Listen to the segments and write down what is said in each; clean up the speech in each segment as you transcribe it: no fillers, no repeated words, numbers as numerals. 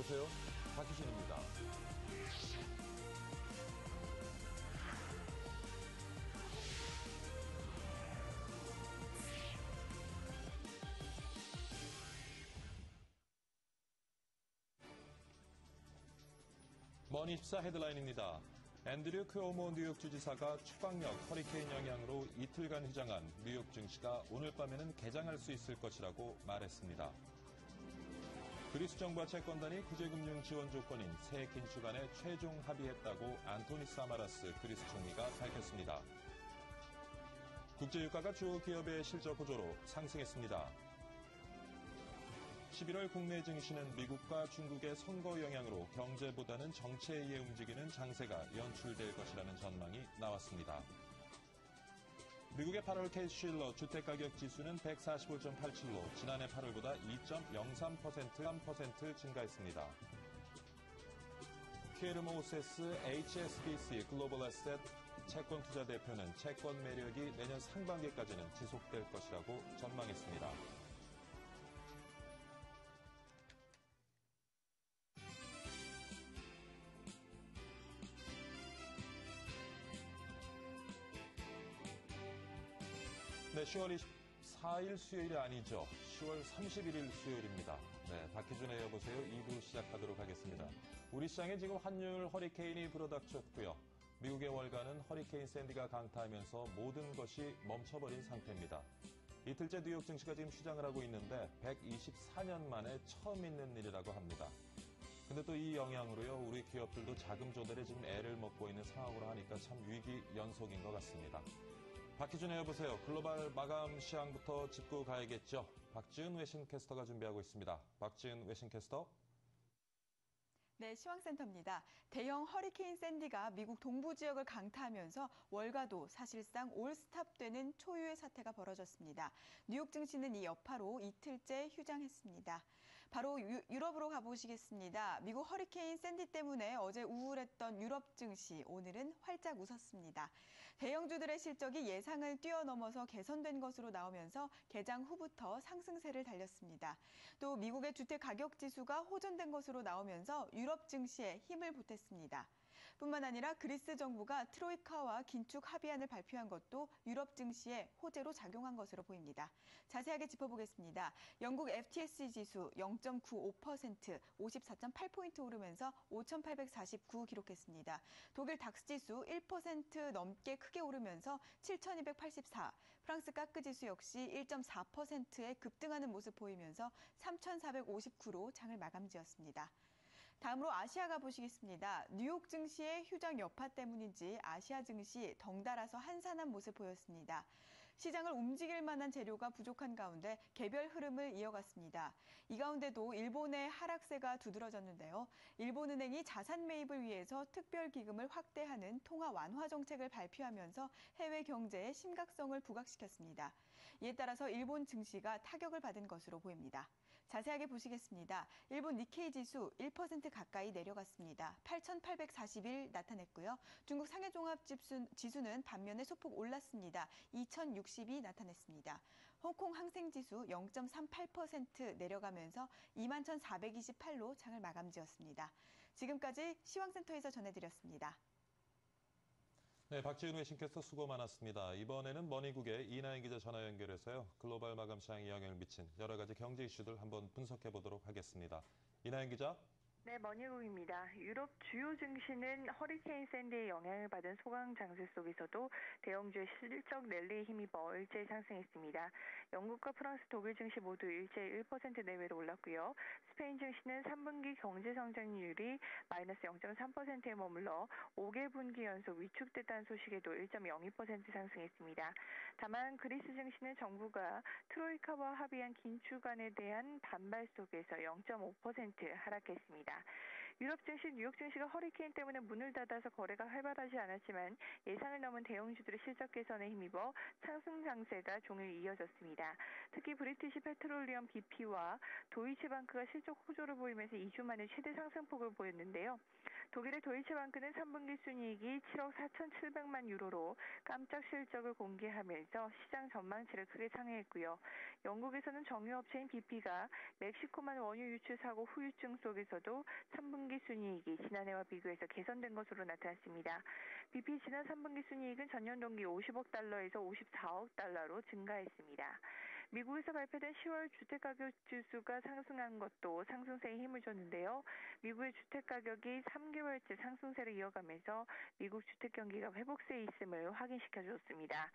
여보세요? 박희진입니다. 머니24 헤드라인입니다. 앤드류 큐오모 뉴욕 주지사가 추강력 허리케인 영향으로 이틀간 휴장한 뉴욕 증시가 오늘 밤에는 개장할 수 있을 것이라고 말했습니다. 그리스 정부와 채권단이 구제금융 지원 조건인 새 긴축안에 최종 합의했다고 안토니 사마라스 그리스 총리가 밝혔습니다. 국제유가가 주요 기업의 실적 호조로 상승했습니다. 11월 국내 증시는 미국과 중국의 선거 영향으로 경제보다는 정치에 의해 움직이는 장세가 연출될 것이라는 전망이 나왔습니다. 미국의 8월 캐시일러 주택가격 지수는 145.87로 지난해 8월보다 2.03% 증가했습니다. 키에르모우세스 HSBC 글로벌 에셋 채권 투자 대표는 채권 매력이 내년 상반기까지는 지속될 것이라고 전망했습니다. 네, 10월 24일 수요일이 아니죠. 10월 31일 수요일입니다. 네, 박희준의 여보세요 2부 시작하도록 하겠습니다. 우리 시장에 지금 환율 허리케인이 불어닥쳤고요. 미국의 월가는 허리케인 샌디가 강타하면서 모든 것이 멈춰버린 상태입니다. 이틀째 뉴욕 증시가 지금 휴장을 하고 있는데 124년 만에 처음 있는 일이라고 합니다. 근데 또 이 영향으로요, 우리 기업들도 자금 조달에 지금 애를 먹고 있는 상황으로 하니까 참 위기 연속인 것 같습니다. 박희준의 여보세요. 글로벌 마감 시황부터 짚고 가야겠죠. 박지은 외신캐스터가 준비하고 있습니다. 박지은 외신캐스터. 네, 시황센터입니다. 대형 허리케인 샌디가 미국 동부 지역을 강타하면서 월가도 사실상 올스탑되는 초유의 사태가 벌어졌습니다. 뉴욕 증시는 이 여파로 이틀째 휴장했습니다. 바로 유럽으로 가보시겠습니다. 미국 허리케인 샌디 때문에 어제 우울했던 유럽 증시, 오늘은 활짝 웃었습니다. 대형주들의 실적이 예상을 뛰어넘어서 개선된 것으로 나오면서 개장 후부터 상승세를 달렸습니다. 또 미국의 주택 가격 지수가 호전된 것으로 나오면서 유럽 증시에 힘을 보탰습니다. 뿐만 아니라 그리스 정부가 트로이카와 긴축 합의안을 발표한 것도 유럽 증시에 호재로 작용한 것으로 보입니다. 자세하게 짚어보겠습니다. 영국 FTSE 지수 0.95%, 54.8포인트 오르면서 5,849 기록했습니다. 독일 닥스 지수 1% 넘게 크게 오르면서 7,284, 프랑스 까크 지수 역시 1.4%에 급등하는 모습 보이면서 3,459로 장을 마감지었습니다. 다음으로 아시아 가보시겠습니다. 뉴욕 증시의 휴장 여파 때문인지 아시아 증시 덩달아서 한산한 모습 보였습니다. 시장을 움직일 만한 재료가 부족한 가운데 개별 흐름을 이어갔습니다. 이 가운데도 일본의 하락세가 두드러졌는데요. 일본은행이 자산 매입을 위해서 특별 기금을 확대하는 통화 완화 정책을 발표하면서 해외 경제의 심각성을 부각시켰습니다. 이에 따라서 일본 증시가 타격을 받은 것으로 보입니다. 자세하게 보시겠습니다. 일본 니케이 지수 1% 가까이 내려갔습니다. 8,841 나타냈고요. 중국 상해종합지수는 반면에 소폭 올랐습니다. 2,062 나타냈습니다. 홍콩 항생지수 0.38% 내려가면서 21,428로 장을 마감지었습니다. 지금까지 시황센터에서 전해드렸습니다. 네, 박지은 외신캐스터 수고 많았습니다. 이번에는 머니국의 이나영 기자 전화 연결해서요. 글로벌 마감 시장에 영향을 미친 여러 가지 경제 이슈들 한번 분석해 보도록 하겠습니다. 이나영 기자. 네, 머니국입니다. 유럽 주요 증시는 허리케인 샌디의 영향을 받은 소강 장세 속에서도 대형주의 실적 랠리에 힘입어 일제히 상승했습니다. 영국과 프랑스, 독일 증시 모두 일제히 1% 내외로 올랐고요. 스페인 증시는 3분기 경제 성장률이 마이너스 0.3%에 머물러 5개 분기 연속 위축됐다는 소식에도 1.02% 상승했습니다. 다만 그리스 증시는 정부가 트로이카와 합의한 긴축안에 대한 반발 속에서 0.5% 하락했습니다. 유럽 증시, 뉴욕 증시가 허리케인 때문에 문을 닫아서 거래가 활발하지 않았지만 예상을 넘은 대형주들의 실적 개선에 힘입어 상승 장세가 종일 이어졌습니다. 특히 브리티시 페트롤리엄 BP와 도이치방크가 실적 호조를 보이면서 2주 만에 최대 상승폭을 보였는데요. 독일의 도이체방크는 3분기 순이익이 7억 4,700만 유로로 깜짝 실적을 공개하면서 시장 전망치를 크게 상회했고요. 영국에서는 정유업체인 BP가 멕시코만 원유 유출 사고 후유증 속에서도 3분기 순이익이 지난해와 비교해서 개선된 것으로 나타났습니다. BP 지난 3분기 순이익은 전년 동기 50억 달러에서 54억 달러로 증가했습니다. 미국에서 발표된 10월 주택가격 지수가 상승한 것도 상승세에 힘을 줬는데요. 미국의 주택가격이 3개월째 상승세를 이어가면서 미국 주택 경기가 회복세에 있음을 확인시켜줬습니다.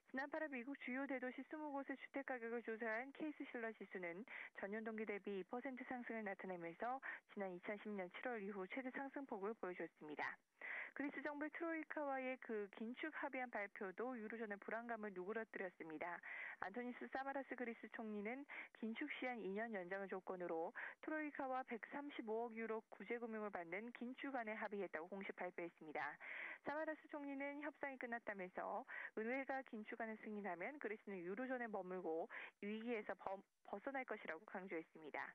지난 8월 미국 주요 대도시 20곳의 주택가격을 조사한 케이스실러 지수는 전년 동기 대비 2% 상승을 나타내면서 지난 2010년 7월 이후 최대 상승폭을 보여줬습니다. 그리스 정부의 트로이카와의 긴축 합의안 발표도 유로존의 불안감을 누그러뜨렸습니다. 안토니스 사마라스 그리스 총리는 긴축 시한 2년 연장을 조건으로 트로이카와 135억 유로 구제금융을 받는 긴축안에 합의했다고 공식 발표했습니다. 사마라스 총리는 협상이 끝났다면서 의회가 긴축안을 승인하면 그리스는 유로존에 머물고 위기에서 벗어날 것이라고 강조했습니다.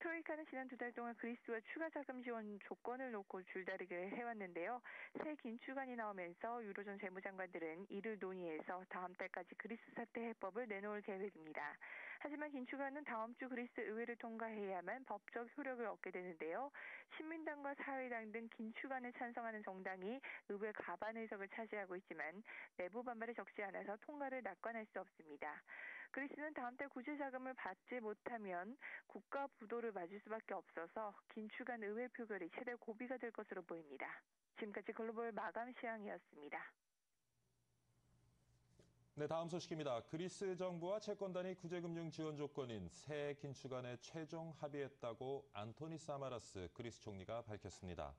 트로이카는 지난 2달 동안 그리스와 추가 자금 지원 조건을 놓고 줄다리기를 해왔는데요. 새 긴축안이 나오면서 유로존 재무장관들은 이를 논의해서 다음 달까지 그리스 사태 해법을 내놓을 계획입니다. 하지만 긴축안은 다음 주 그리스 의회를 통과해야만 법적 효력을 얻게 되는데요. 신민당과 사회당 등 긴축안에 찬성하는 정당이 의회 과반 의석을 차지하고 있지만 내부 반발이 적지 않아서 통과를 낙관할 수 없습니다. 그리스는 다음 달 구제 자금을 받지 못하면 국가 부도를 맞을 수밖에 없어서 긴축안 의회 표결이 최대 고비가 될 것으로 보입니다. 지금까지 글로벌 마감 시황이었습니다. 네, 다음 소식입니다. 그리스 정부와 채권단이 구제금융 지원 조건인 새 긴축안에 최종 합의했다고 안토니 사마라스 그리스 총리가 밝혔습니다.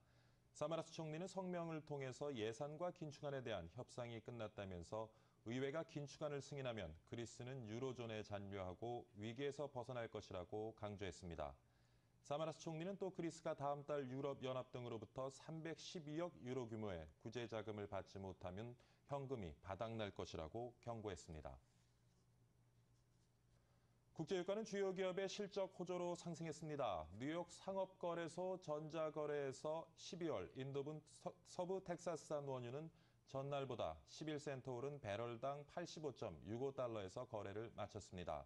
사마라스 총리는 성명을 통해서 예산과 긴축안에 대한 협상이 끝났다면서 의회가 긴축안을 승인하면 그리스는 유로존에 잔류하고 위기에서 벗어날 것이라고 강조했습니다. 사마라스 총리는 또 그리스가 다음 달 유럽연합 등으로부터 312억 유로 규모의 구제 자금을 받지 못하면 현금이 바닥날 것이라고 경고했습니다. 국제유가는 주요 기업의 실적 호조로 상승했습니다. 뉴욕 상업거래소 전자거래에서 12월 인도분 서부 텍사스산 원유는 전날보다 11센트 오른 배럴당 85.65달러에서 거래를 마쳤습니다.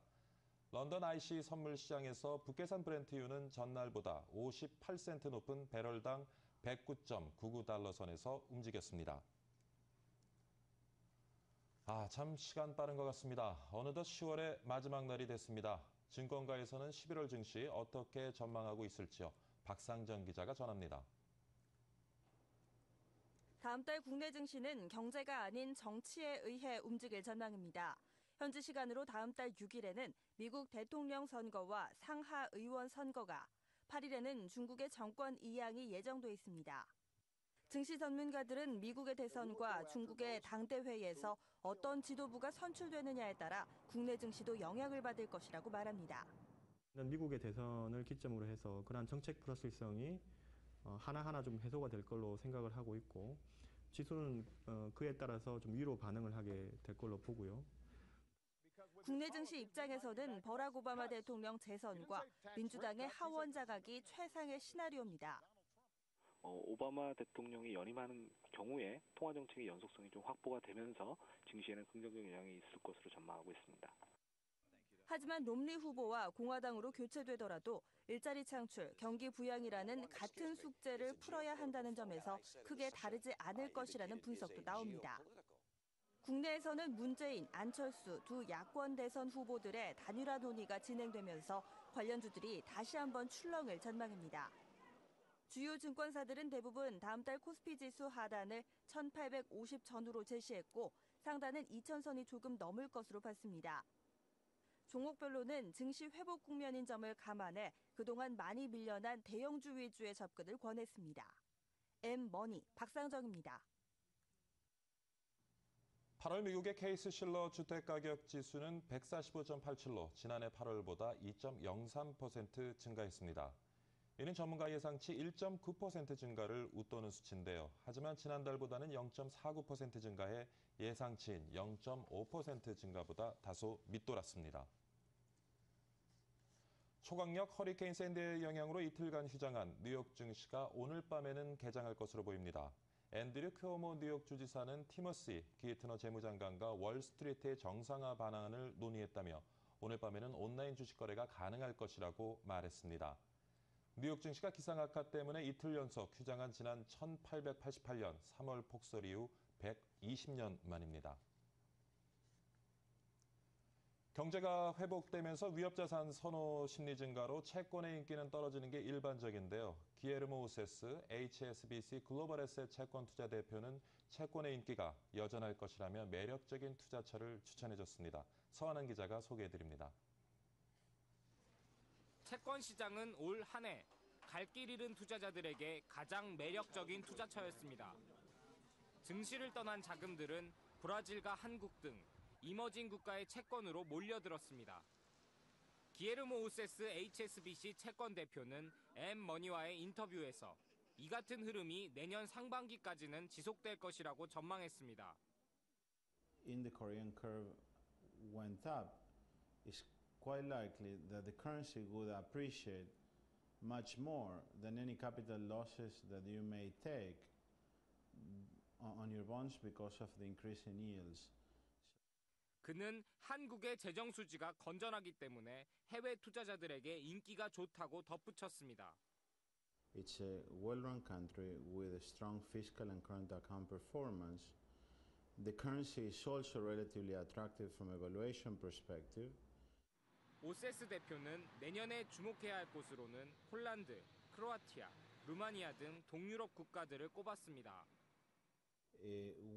런던 IC 선물 시장에서 북계산 브렌트유는 전날보다 58센트 높은 배럴당 109.99달러 선에서 움직였습니다. 참 시간 빠른 것 같습니다. 어느덧 10월의 마지막 날이 됐습니다. 증권가에서는 11월 증시 어떻게 전망하고 있을지요? 박상정 기자가 전합니다. 다음 달 국내 증시는 경제가 아닌 정치에 의해 움직일 전망입니다. 현지 시간으로 다음 달 6일에는 미국 대통령 선거와 상하 의원 선거가, 8일에는 중국의 정권 이양이 예정돼 있습니다. 증시 전문가들은 미국의 대선과 중국의 당대회에서 어떤 지도부가 선출되느냐에 따라 국내 증시도 영향을 받을 것이라고 말합니다. 미국의 대선을 기점으로 해서 그러한 정책 불확실성이 하나하나 좀 해소가 될 걸로 생각을 하고 있고, 지수는 그에 따라서 좀 위로 반응을 하게 될 걸로 보고요. 국내 증시 입장에서는 버락 오바마 대통령 재선과 민주당의 하원 자각이 최상의 시나리오입니다. 오바마 대통령이 연임하는 경우에 통화 정책의 연속성이 좀 확보가 되면서 증시에는 긍정적 영향이 있을 것으로 전망하고 있습니다. 하지만 롬니 후보와 공화당으로 교체되더라도 일자리 창출, 경기 부양이라는 같은 숙제를 풀어야 한다는 점에서 크게 다르지 않을 것이라는 분석도 나옵니다. 국내에서는 문재인, 안철수 두 야권 대선 후보들의 단일화 논의가 진행되면서 관련주들이 다시 한번 출렁을 전망입니다. 주요 증권사들은 대부분 다음 달 코스피 지수 하단을 1850 전후로 제시했고 상단은 2000선이 조금 넘을 것으로 봤습니다. 종목별로는 증시 회복 국면인 점을 감안해 그동안 많이 밀려난 대형주 위주의 접근을 권했습니다. M머니 박상정입니다. 8월 미국의 케이스실러 주택가격 지수는 145.87로 지난해 8월보다 2.03% 증가했습니다. 이는 전문가 예상치 1.9% 증가를 웃도는 수치인데요. 하지만 지난달보다는 0.49% 증가해 예상치인 0.5% 증가보다 다소 밑돌았습니다. 초강력 허리케인 샌디의 영향으로 이틀간 휴장한 뉴욕 증시가 오늘 밤에는 개장할 것으로 보입니다. 앤드류 큐오모 뉴욕 주지사는 티머시 기트너 재무장관과 월스트리트의 정상화 방안을 논의했다며 오늘 밤에는 온라인 주식 거래가 가능할 것이라고 말했습니다. 뉴욕 증시가 기상악화 때문에 이틀 연속 휴장한 지난 1888년 3월 폭설 이후 120년 만입니다. 경제가 회복되면서 위협자산 선호 심리 증가로 채권의 인기는 떨어지는 게 일반적인데요. 기에르모 우세스 HSBC 글로벌 에셋 채권 투자 대표는 채권의 인기가 여전할 것이라며 매력적인 투자처를 추천해줬습니다. 서한한 기자가 소개해드립니다. 채권 시장은 올 한 해 갈 길 잃은 투자자들에게 가장 매력적인 투자처였습니다. 증시를 떠난 자금들은 브라질과 한국 등 이머징 국가의 채권으로 몰려들었습니다. 기에르모 우세스 HSBC 채권 대표는 엠머니와의 인터뷰에서 이 같은 흐름이 내년 상반기까지는 지속될 것이라고 전망했습니다. In the Korean curve went up, it's quite likely that the currency would appreciate much more than any capital losses that you may take on your bonds because of the increase in yields. 그는 한국의 재정 수지가 건전하기 때문에 해외 투자자들에게 인기가 좋다고 덧붙였습니다. It's a well-run country with a strong fiscal and current account performance. The currency is also relatively attractive from a valuation perspective. 오세스 대표는 내년에 주목해야 할 곳으로는 폴란드, 크로아티아, 루마니아 등 동유럽 국가들을 꼽았습니다.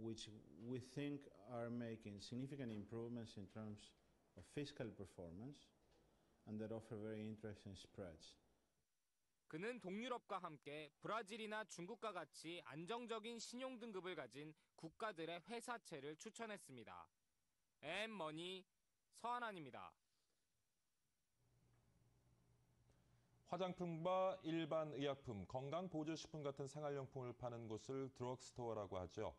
Which we think are making significant improvements in terms of fiscal performance and that offer very interesting spreads. 그는 동유럽과 함께 브라질이나 중국과 같이 안정적인 신용 등급을 가진 국가들의 회사채를 추천했습니다. 엠머니 서한한입니다. 화장품과 일반 의약품, 건강보조식품 같은 생활용품을 파는 곳을 드럭스토어라고 하죠.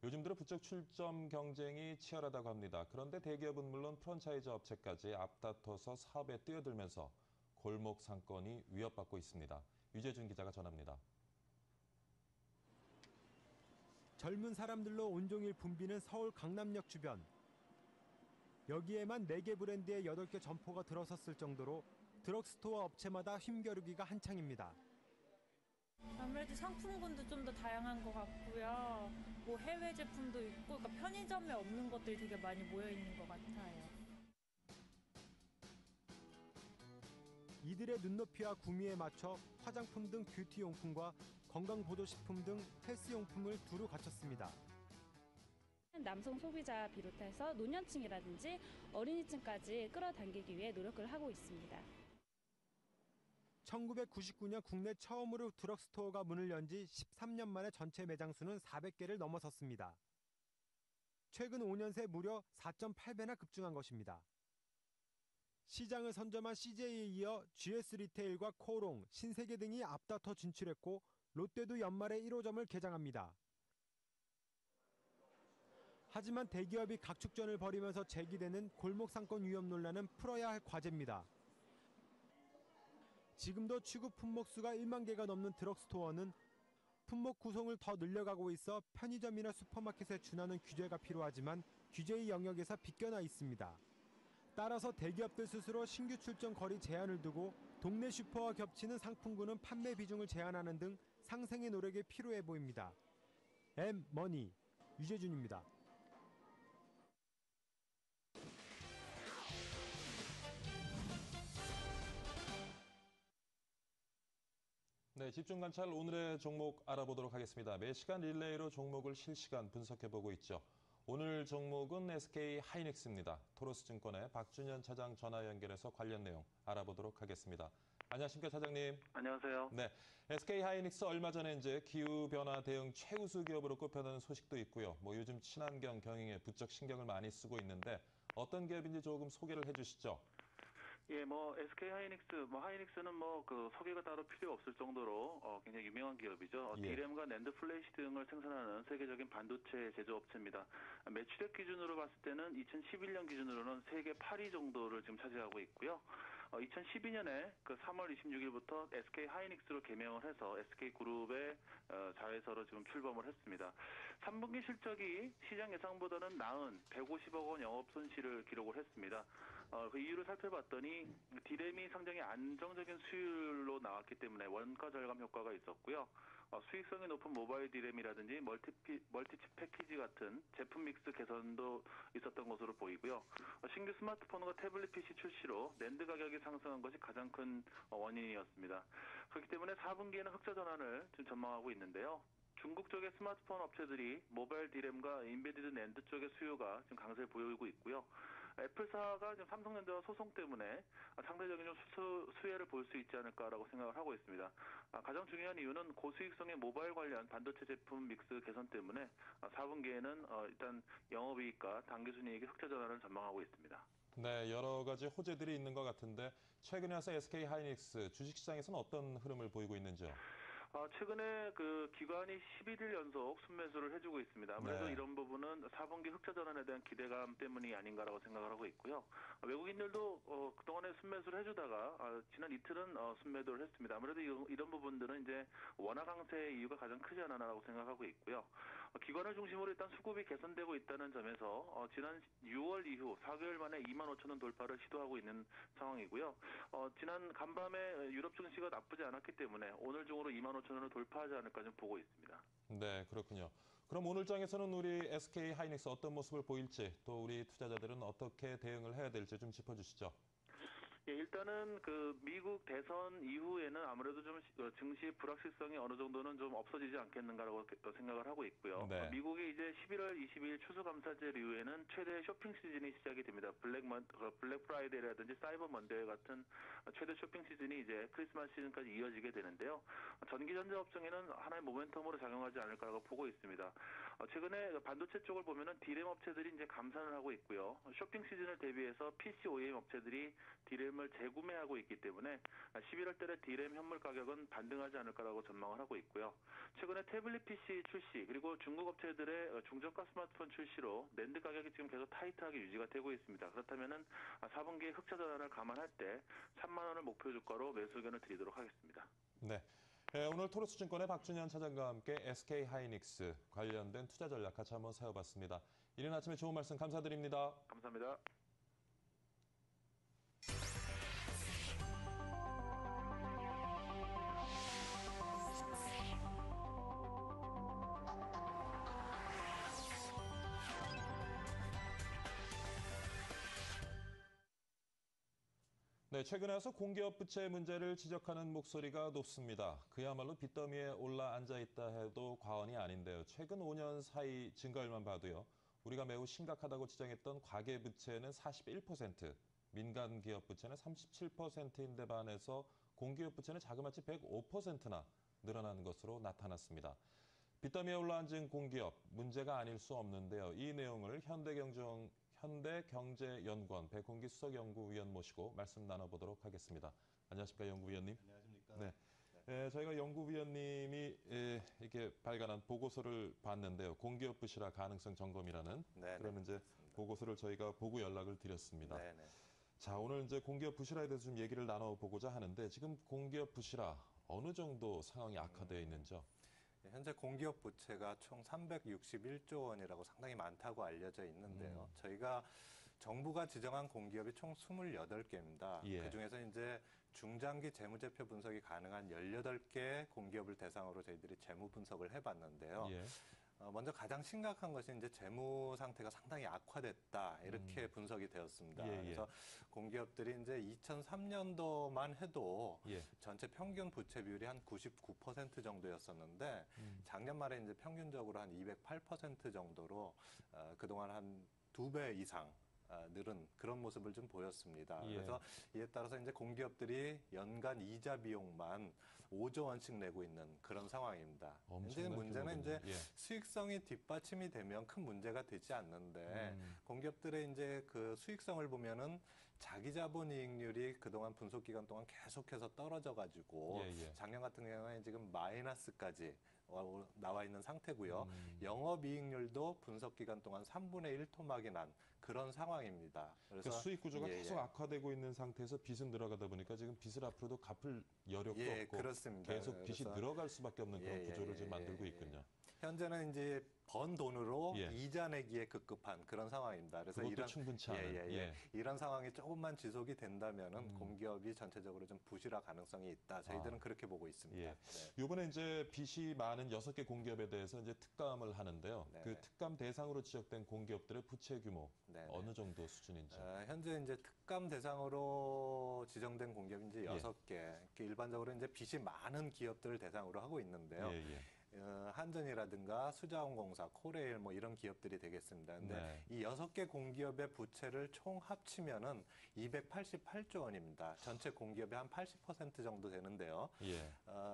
요즘 들어 부쩍 출점 경쟁이 치열하다고 합니다. 그런데 대기업은 물론 프랜차이즈 업체까지 앞다퉈서 사업에 뛰어들면서 골목 상권이 위협받고 있습니다. 유재준 기자가 전합니다. 젊은 사람들로 온종일 붐비는 서울 강남역 주변. 여기에만 4개 브랜드의 8개 점포가 들어섰을 정도로 드럭스토어 업체마다 힘겨루기가 한창입니다. 아무래도 상품군도 좀 더 다양한 것 같고요. 뭐 해외 제품도 있고, 그러니까 편의점에 없는 것들이 되게 많이 모여 있는 것 같아요. 이들의 눈높이와 구미에 맞춰 화장품 등 뷰티용품과 건강보조식품 등 헬스용품을 두루 갖췄습니다. 남성 소비자 비롯해서 노년층이라든지 어린이층까지 끌어당기기 위해 노력을 하고 있습니다. 1999년 국내 처음으로 드럭스토어가 문을 연 지 13년 만에 전체 매장 수는 400개를 넘어섰습니다. 최근 5년 새 무려 4.8배나 급증한 것입니다. 시장을 선점한 CJ에 이어 GS 리테일과 코롱, 신세계 등이 앞다퉈 진출했고 롯데도 연말에 1호점을 개장합니다. 하지만 대기업이 각축전을 벌이면서 제기되는 골목상권 위협 논란은 풀어야 할 과제입니다. 지금도 취급 품목수가 1만 개가 넘는 드럭스토어는 품목 구성을 더 늘려가고 있어 편의점이나 슈퍼마켓에 준하는 규제가 필요하지만 규제의 영역에서 비껴나 있습니다. 따라서 대기업들 스스로 신규 출점 거리 제한을 두고 동네 슈퍼와 겹치는 상품군은 판매 비중을 제한하는 등 상생의 노력이 필요해 보입니다. 엠머니 유재준입니다. 네, 집중관찰 오늘의 종목 알아보도록 하겠습니다. 매시간 릴레이로 종목을 실시간 분석해보고 있죠. 오늘 종목은 SK 하이닉스입니다. 토로스증권의 박준현 차장 전화 연결해서 관련 내용 알아보도록 하겠습니다. 안녕하십니까, 차장님. 안녕하세요. 네, SK 하이닉스 얼마 전에 이제 기후변화 대응 최우수 기업으로 꼽혀는 소식도 있고요. 요즘 친환경 경영에 부쩍 신경을 많이 쓰고 있는데 어떤 기업인지 조금 소개를 해주시죠. 예, SK 하이닉스, 하이닉스는 소개가 따로 필요 없을 정도로 굉장히 유명한 기업이죠. 예. D램과 낸드 플래시 등을 생산하는 세계적인 반도체 제조업체입니다. 매출액 기준으로 봤을 때는 2011년 기준으로는 세계 8위 정도를 지금 차지하고 있고요. 2012년에 그 3월 26일부터 SK 하이닉스로 개명을 해서 SK 그룹의 자회사로 지금 출범을 했습니다. 3분기 실적이 시장 예상보다는 나은 150억 원 영업 손실을 기록을 했습니다. 그 이유를 살펴봤더니 디램이 상당히 안정적인 수율로 나왔기 때문에 원가 절감 효과가 있었고요. 수익성이 높은 모바일 디램이라든지 멀티칩 패키지 같은 제품 믹스 개선도 있었던 것으로 보이고요. 신규 스마트폰과 태블릿 PC 출시로 낸드 가격이 상승한 것이 가장 큰 원인이었습니다. 그렇기 때문에 4분기에는 흑자 전환을 지금 전망하고 있는데요. 중국 쪽의 스마트폰 업체들이 모바일 디램과 인베디드 낸드 쪽의 수요가 지금 강세를 보이고 있고요. 애플사가 지금 삼성전자와 소송 때문에 상대적인 좀 수혜를 볼 수 있지 않을까라고 생각을 하고 있습니다. 가장 중요한 이유는 고수익성의 모바일 관련 반도체 제품 믹스 개선 때문에 4분기에는 일단 영업이익과 당기순이익의 흑자 전환을 전망하고 있습니다. 네, 여러 가지 호재들이 있는 것 같은데 최근에 와서 SK 하이닉스 주식시장에서는 어떤 흐름을 보이고 있는지요? 최근에 그 기관이 11일 연속 순매수를 해주고 있습니다. 아무래도 네. 이런 부분은 4분기 흑자 전환에 대한 기대감 때문이 아닌가라고 생각을 하고 있고요. 외국인들도 그동안에 순매수를 해주다가 지난 이틀은 순매도를 했습니다. 아무래도 이런 부분들은 이제 원화 강세의 이유가 가장 크지 않나라고 생각하고 있고요. 기관을 중심으로 일단 수급이 개선되고 있다는 점에서 지난 6월 이후 4개월 만에 25,000원 돌파를 시도하고 있는 상황이고요. 지난 간밤에 유럽 증시가 나쁘지 않았기 때문에 오늘 중으로 25,000원을 돌파하지 않을까 좀 보고 있습니다. 네, 그렇군요. 그럼 오늘 장에서는 우리 SK 하이닉스 어떤 모습을 보일지 또 우리 투자자들은 어떻게 대응을 해야 될지 좀 짚어주시죠. 예, 일단은 그 미국 대선 이후에는 아무래도 좀 증시 불확실성이 어느 정도는 좀 없어지지 않겠는가라고 생각을 하고 있고요. 네. 미국이 이제 11월 22일 추수감사절 이후에는 최대 쇼핑 시즌이 시작이 됩니다. 블랙 프라이데이라든지 사이버 먼데이 같은 최대 쇼핑 시즌이 이제 크리스마스 시즌까지 이어지게 되는데요. 전기전자 업종에는 하나의 모멘텀으로 작용하지 않을까라고 보고 있습니다. 최근에 반도체 쪽을 보면은 디램 업체들이 이제 감산을 하고 있고요. 쇼핑 시즌을 대비해서 PC OEM 업체들이 디램을 재구매하고 있기 때문에 11월 달에 디램 현물 가격은 반등하지 않을까라고 전망을 하고 있고요. 최근에 태블릿 PC 출시 그리고 중국 업체들의 중저가 스마트폰 출시로 낸드 가격이 지금 계속 타이트하게 유지가 되고 있습니다. 그렇다면은 4분기에 흑자 전환을 감안할 때 3만 원을 목표 주가로 매수 의견을 드리도록 하겠습니다. 네. 오늘 토로스증권의 박준현 차장과 함께 SK 하이닉스 관련된 투자 전략 같이 한번 세워봤습니다. 이른 아침에 좋은 말씀 감사드립니다. 감사합니다. 네, 최근에 와서 공기업 부채 문제를 지적하는 목소리가 높습니다. 그야말로 빚더미에 올라 앉아있다 해도 과언이 아닌데요. 최근 5년 사이 증가율만 봐도요. 우리가 매우 심각하다고 지적했던 과계부채는 41%, 민간기업 부채는 37%인데 반해서 공기업 부채는 자그마치 105%나 늘어난 것으로 나타났습니다. 빚더미에 올라앉은 공기업, 문제가 아닐 수 없는데요. 이 내용을 현대경제연구원 백홍기 수석연구위원 모시고 말씀 나눠보도록 하겠습니다. 안녕하십니까, 연구위원님. 안녕하십니까. 네. 저희가 연구위원님이 이렇게 발간한 보고서를 봤는데요. 공기업 부실화 가능성 점검이라는 그런 이제 보고서를 저희가 보고 연락을 드렸습니다. 네네. 자, 오늘 이제 공기업 부실화에 대해서 좀 얘기를 나눠보고자 하는데 지금 공기업 부실화 어느 정도 상황이 악화되어 있는지요? 현재 공기업 부채가 총 361조 원이라고 상당히 많다고 알려져 있는데요. 저희가 정부가 지정한 공기업이 총 28개입니다. 예. 그중에서 이제 중장기 재무제표 분석이 가능한 18개 공기업을 대상으로 저희들이 재무 분석을 해봤는데요. 예. 먼저 가장 심각한 것이 이제 재무 상태가 상당히 악화됐다 이렇게 분석이 되었습니다. 예, 예. 그래서 공기업들이 이제 2003년도만 해도 예. 전체 평균 부채 비율이 한 99% 정도였었는데 작년 말에 이제 평균적으로 한 208% 정도로 그동안 한 2배 이상 늘은 그런 모습을 좀 보였습니다. 예. 그래서 이에 따라서 이제 공기업들이 연간 이자 비용만 5조 원씩 내고 있는 그런 상황입니다. 이제 문제는 이제 수익성이 뒷받침이 되면 큰 문제가 되지 않는데 공기업들의 이제 그 수익성을 보면은 자기 자본 이익률이 그동안 분석 기간 동안 계속해서 떨어져 가지고 작년 같은 경우에 지금 마이너스까지 나와 있는 상태고요. 영업이익률도 분석 기간 동안 3분의 1 토막이 난 그런 상황입니다. 그래서 그러니까 수익 구조가 예, 계속 예. 악화되고 있는 상태에서 빚은 늘어가다 보니까 지금 빚을 앞으로도 갚을 여력도 예, 없고 그렇습니다. 계속 빚이 그래서 늘어갈 수밖에 없는 그런 예, 구조를 예, 지금 예, 만들고 예, 있군요. 현재는 이제 번 돈으로 예. 이자 내기에 급급한 그런 상황입니다. 그래서 그것도 충분치 않은. 예. 이런 상황이 조금만 지속이 된다면은 공기업이 전체적으로 좀 부실화 가능성이 있다. 저희들은 그렇게 보고 있습니다. 예. 네. 이번에 이제 빚이 많은 6개 공기업에 대해서 이제 특감을 하는데요. 네네. 그 특감 대상으로 지적된 공기업들의 부채 규모 네네. 어느 정도 수준인지. 현재 이제 특감 대상으로 지정된 공기업이 이제 6개. 일반적으로 이제 빚이 많은 기업들을 대상으로 하고 있는데요. 예, 예. 한전이라든가 수자원공사, 코레일 뭐 이런 기업들이 되겠습니다. 근데 네. 이 6개 공기업의 부채를 총 합치면은 288조 원입니다. 전체 공기업의 한 80% 정도 되는데요. 예.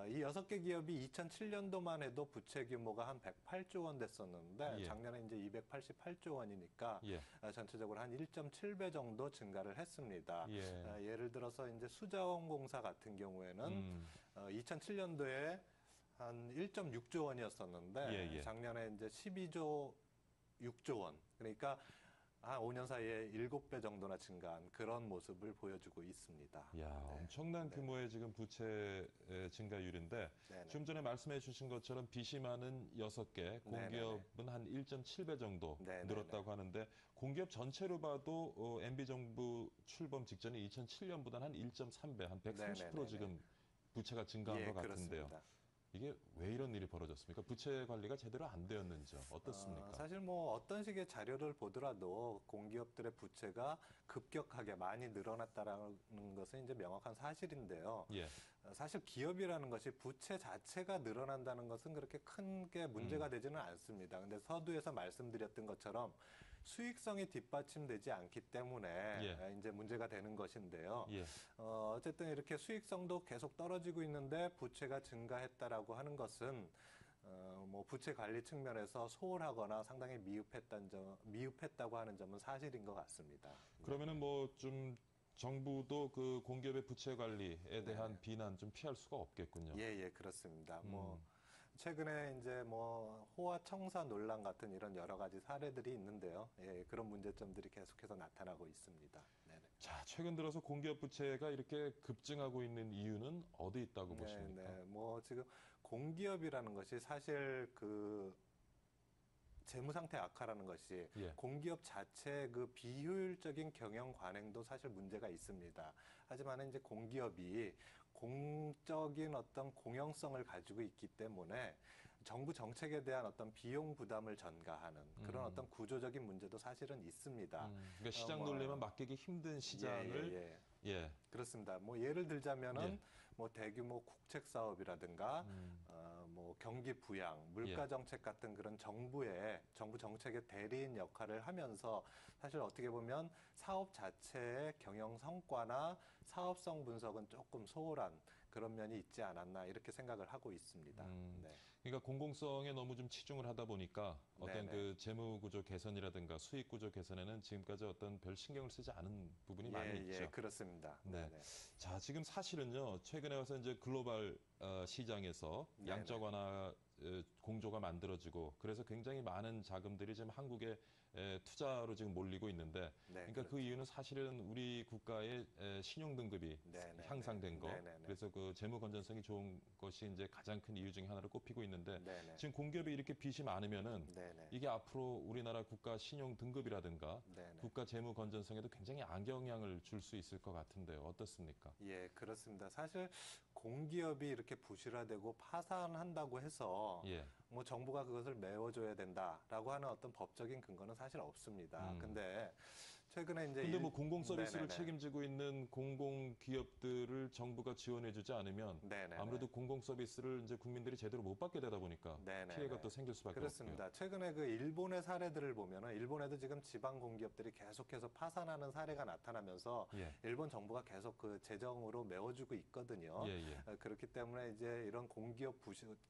이 6개 기업이 2007년도만 해도 부채 규모가 한 108조 원 됐었는데 예. 작년에 이제 288조 원이니까 예. 전체적으로 한 1.7배 정도 증가를 했습니다. 예. 예를 들어서 이제 수자원공사 같은 경우에는 2007년도에 한 1.6조 원이었었는데 예, 예. 작년에 이제 12조 6조 원. 그러니까 한 5년 사이에 7배 정도나 증가한 그런 모습을 보여주고 있습니다. 야, 네. 엄청난 규모의 지금 부채 증가율인데 네네. 좀 전에 말씀해 주신 것처럼 빚이 많은 6개 공기업은 한 1.7배 정도 네네네. 늘었다고 하는데 공기업 전체로 봐도 MB정부 출범 직전에 2007년보다는 한 1.3배, 한 130% 네네네네. 지금 부채가 증가한 것 같은데요. 그렇습니다. 이게 왜 이런 일이 벌어졌습니까? 부채 관리가 제대로 안 되었는지요? 어떻습니까? 사실 뭐 어떤 식의 자료를 보더라도 공기업들의 부채가 급격하게 많이 늘어났다라는 것은 이제 명확한 사실인데요. 예. 사실 기업이라는 것이 부채 자체가 늘어난다는 것은 그렇게 큰 게 문제가 되지는 않습니다. 근데 서두에서 말씀드렸던 것처럼 수익성이 뒷받침되지 않기 때문에 예. 이제 문제가 되는 것인데요. 예. 어쨌든 이렇게 수익성도 계속 떨어지고 있는데 부채가 증가했다라고 하는 것은 뭐 부채 관리 측면에서 소홀하거나 상당히 미흡했다고 하는 점은 사실인 것 같습니다. 그러면은 뭐 좀 정부도 그 공기업의 부채 관리에 대한 네. 비난 좀 피할 수가 없겠군요. 예, 그렇습니다. 뭐 최근에 이제 뭐 호화청사 논란 같은 이런 여러 가지 사례들이 있는데요. 예, 그런 문제점들이 계속해서 나타나고 있습니다. 네네. 자, 최근 들어서 공기업 부채가 이렇게 급증하고 있는 이유는 어디 있다고 보십니까? 네, 뭐 지금 공기업이라는 것이 사실 그 재무 상태 악화라는 것이 예. 공기업 자체 그 비효율적인 경영 관행도 사실 문제가 있습니다. 하지만 이제 공기업이 공적인 어떤 공영성을 가지고 있기 때문에 정부 정책에 대한 어떤 비용 부담을 전가하는 그런 어떤 구조적인 문제도 사실은 있습니다. 그러니까 시장 논리만 맡기기 힘든 시장을 예. 그렇습니다. 뭐 예를 들자면은 예. 뭐 대규모 국책 사업이라든가 뭐 경기 부양, 물가 정책 같은 그런 정부 정책의 대리인 역할을 하면서 사실 어떻게 보면 사업 자체의 경영 성과나 사업성 분석은 조금 소홀한 그런 면이 있지 않았나 이렇게 생각을 하고 있습니다. 네. 그러니까 공공성에 너무 좀 치중을 하다 보니까 어떤 네네. 그 재무 구조 개선이라든가 수익 구조 개선에는 지금까지 어떤 별 신경을 쓰지 않은 부분이 많이 있죠. 예, 그렇습니다. 네. 네네. 자, 지금 사실은요. 최근에 와서 이제 글로벌 시장에서 네네. 양적 완화 공조가 만들어지고 그래서 굉장히 많은 자금들이 지금 한국에 투자로 지금 몰리고 있는데 네, 그러니까 그 이유는 사실은 우리 국가의 신용 등급이 네네. 향상된 거 네네네. 그래서 그 재무 건전성이 좋은 것이 이제 가장 큰 이유 중에 하나로 꼽히고 있는데 네네. 지금 공기업이 이렇게 빚이 많으면은 네네. 이게 앞으로 우리나라 국가 신용 등급이라든가 네네. 국가 재무 건전성에도 굉장히 악영향을 줄 수 있을 것 같은데요. 어떻습니까? 예, 그렇습니다. 사실 공기업이 이렇게 부실화되고 파산한다고 해서 예. 뭐 정부가 그것을 메워줘야 된다라고 하는 어떤 법적인 근거는 사실 없습니다. 근데 최근에 이제 근데 뭐 공공 서비스를 네네네. 책임지고 있는 공공 기업들을 정부가 지원해주지 않으면 네네네. 아무래도 공공 서비스를 이제 국민들이 제대로 못 받게 되다 보니까 네네네. 피해가 또 생길 수밖에 그렇습니다. 없고요. 최근에 그 일본의 사례들을 보면은 일본에도 지금 지방 공기업들이 계속해서 파산하는 사례가 나타나면서 예. 일본 정부가 계속 그 재정으로 메워주고 있거든요. 예, 예. 그렇기 때문에 이제 이런 공기업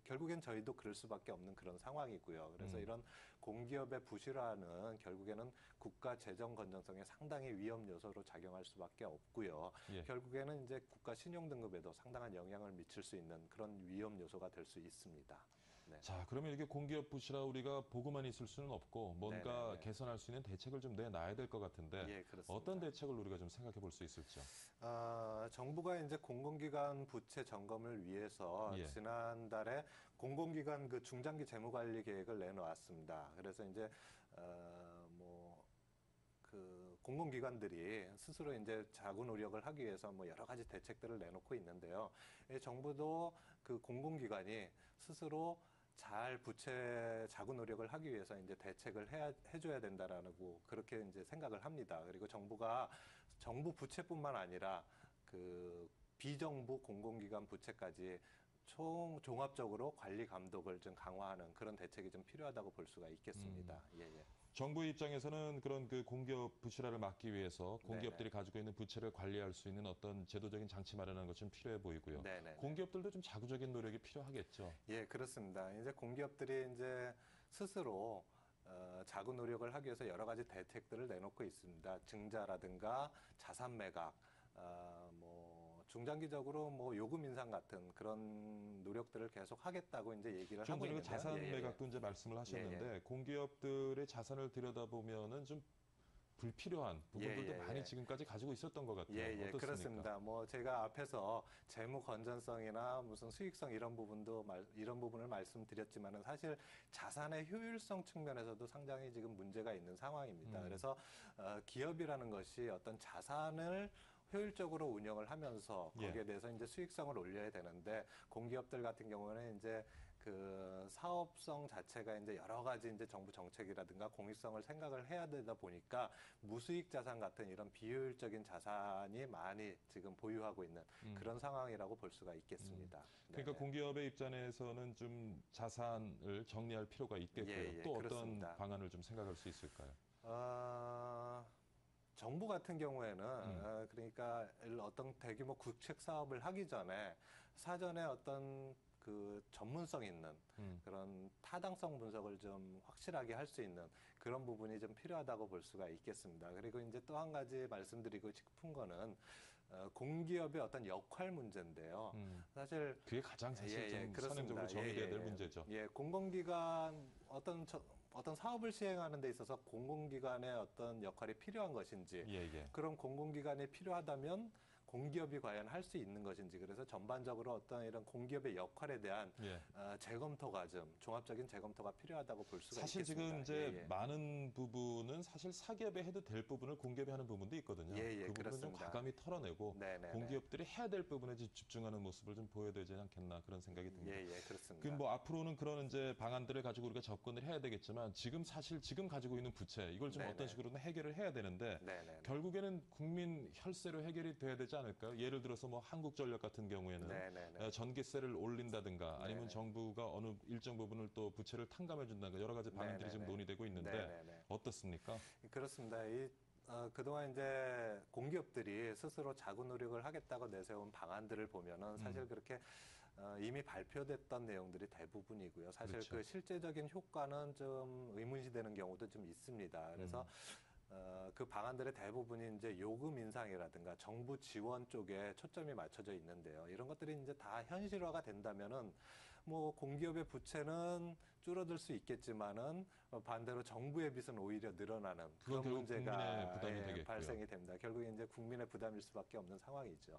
결국엔 저희도 그럴 수밖에 없는 그런 상황이고요. 그래서 이런 공기업의 부실화는 결국에는 국가 재정 건전성에 상당히 위험 요소로 작용할 수밖에 없고요. 예. 결국에는 이제 국가 신용 등급에도 상당한 영향을 미칠 수 있는 그런 위험 요소가 될 수 있습니다. 네. 자, 그러면 이렇게 공기업 부실화 우리가 보고만 있을 수는 없고 뭔가 네네네. 개선할 수 있는 대책을 좀 내놔야 될 것 같은데 예, 그렇습니다. 어떤 대책을 우리가 좀 생각해 볼 수 있을지요? 정부가 이제 공공기관 부채 점검을 위해서 예. 지난달에 공공기관 그 중장기 재무관리 계획을 내놓았습니다. 그래서 이제 그 공공기관들이 스스로 이제 자구 노력을 하기 위해서 뭐 여러 가지 대책들을 내놓고 있는데요. 정부도 그 공공기관이 스스로 잘 부채 자구 노력을 하기 위해서 이제 대책을 해줘야 된다라고 그렇게 이제 생각을 합니다. 그리고 정부가 정부 부채뿐만 아니라 그 비정부 공공기관 부채까지 종합적으로 관리 감독을 좀 강화하는 그런 대책이 좀 필요하다고 볼 수가 있겠습니다. 예. 정부 입장에서는 그런 그 공기업 부실화를 막기 위해서 공기업들이 가지고 있는 부채를 관리할 수 있는 어떤 제도적인 장치 마련하는 것이 좀 필요해 보이고요. 네네. 공기업들도 좀 자구적인 노력이 필요하겠죠. 예, 그렇습니다. 이제 공기업들이 이제 스스로 자구 노력을 하기 위해서 여러 가지 대책들을 내놓고 있습니다. 증자라든가 자산 매각, 중장기적으로 뭐 요금 인상 같은 그런 노력들을 계속 하겠다고 이제 얘기를 하고 있는데요. 자산 매각도 이제 말씀을 하셨는데 공기업들의 자산을 들여다보면은 좀 불필요한 부분들도 많이 지금까지 가지고 있었던 것 같아요. 어떻습니까? 그렇습니다. 뭐 제가 앞에서 재무 건전성이나 무슨 수익성 이런 부분을 말씀드렸지만은 사실 자산의 효율성 측면에서도 상당히 지금 문제가 있는 상황입니다. 그래서 기업이라는 것이 어떤 자산을 효율적으로 운영을 하면서 거기에 대해서 이제 수익성을 올려야 되는데 공기업들 같은 경우는 이제 그 사업성 자체가 이제 여러 가지 이제 정부 정책이라든가 공익성을 생각을 해야 되다 보니까 무수익 자산 같은 이런 비효율적인 자산이 많이 지금 보유하고 있는 그런 상황이라고 볼 수가 있겠습니다. 그러니까 공기업의 입장에서는 좀 자산을 정리할 필요가 있겠고요. 또 그렇습니다. 어떤 방안을 좀 생각할 수 있을까요? 정부 같은 경우에는 그러니까 어떤 대규모 구축 사업을 하기 전에 사전에 어떤 그 전문성 있는 그런 타당성 분석을 좀 확실하게 할 수 있는 그런 부분이 좀 필요하다고 볼 수가 있겠습니다. 그리고 이제 또 한 가지 말씀드리고 싶은 거는 공기업의 어떤 역할 문제인데요. 사실 그게 가장 사실 좀 선행적으로 정의돼야 될 문제죠. 공공기관 어떤 사업을 시행하는 데 있어서 공공기관의 어떤 역할이 필요한 것인지 그런 공공기관이 필요하다면 공기업이 과연 할 수 있는 것인지 그래서 전반적으로 어떤 이런 공기업의 역할에 대한 재검토가 좀 종합적인 재검토가 필요하다고 볼 수가 사실 있겠습니다. 지금 이제 많은 부분은 사실 사기업이 해도 될 부분을 공기업이 하는 부분도 있거든요. 그 부분은 좀 과감히 털어내고 공기업들이 해야 될 부분에 집중하는 모습을 좀 보여야 되지 않겠나 그런 생각이 듭니다. 그렇습니다. 뭐 앞으로는 그런 이제 방안들을 가지고 우리가 접근을 해야 되겠지만 지금 가지고 있는 부채 이걸 좀 어떤 식으로든 해결을 해야 되는데 결국에는 국민 혈세로 해결이 돼야 되지 않을까요? 예를 들어서 뭐 한국전력 같은 경우에는 전기세를 올린다든가 아니면 정부가 어느 일정 부분을 또 부채를 탕감해 준다든가 여러 가지 방안들이 지금 논의되고 있는데 어떻습니까? 그렇습니다. 그동안 이제 공기업들이 스스로 자구 노력을 하겠다고 내세운 방안들을 보면은 사실 그렇게 이미 발표됐던 내용들이 대부분이고요. 사실 그 실제적인 효과는 좀 의문시되는 경우도 좀 있습니다. 그래서 그 방안들의 대부분이 이제 요금 인상이라든가 정부 지원 쪽에 초점이 맞춰져 있는데요. 이런 것들이 이제 다 현실화가 된다면은 뭐 공기업의 부채는 줄어들 수 있겠지만은 반대로 정부의 빚은 오히려 늘어나는 그런 문제가 발생이 됩니다. 결국에 이제 국민의 부담일 수밖에 없는 상황이죠.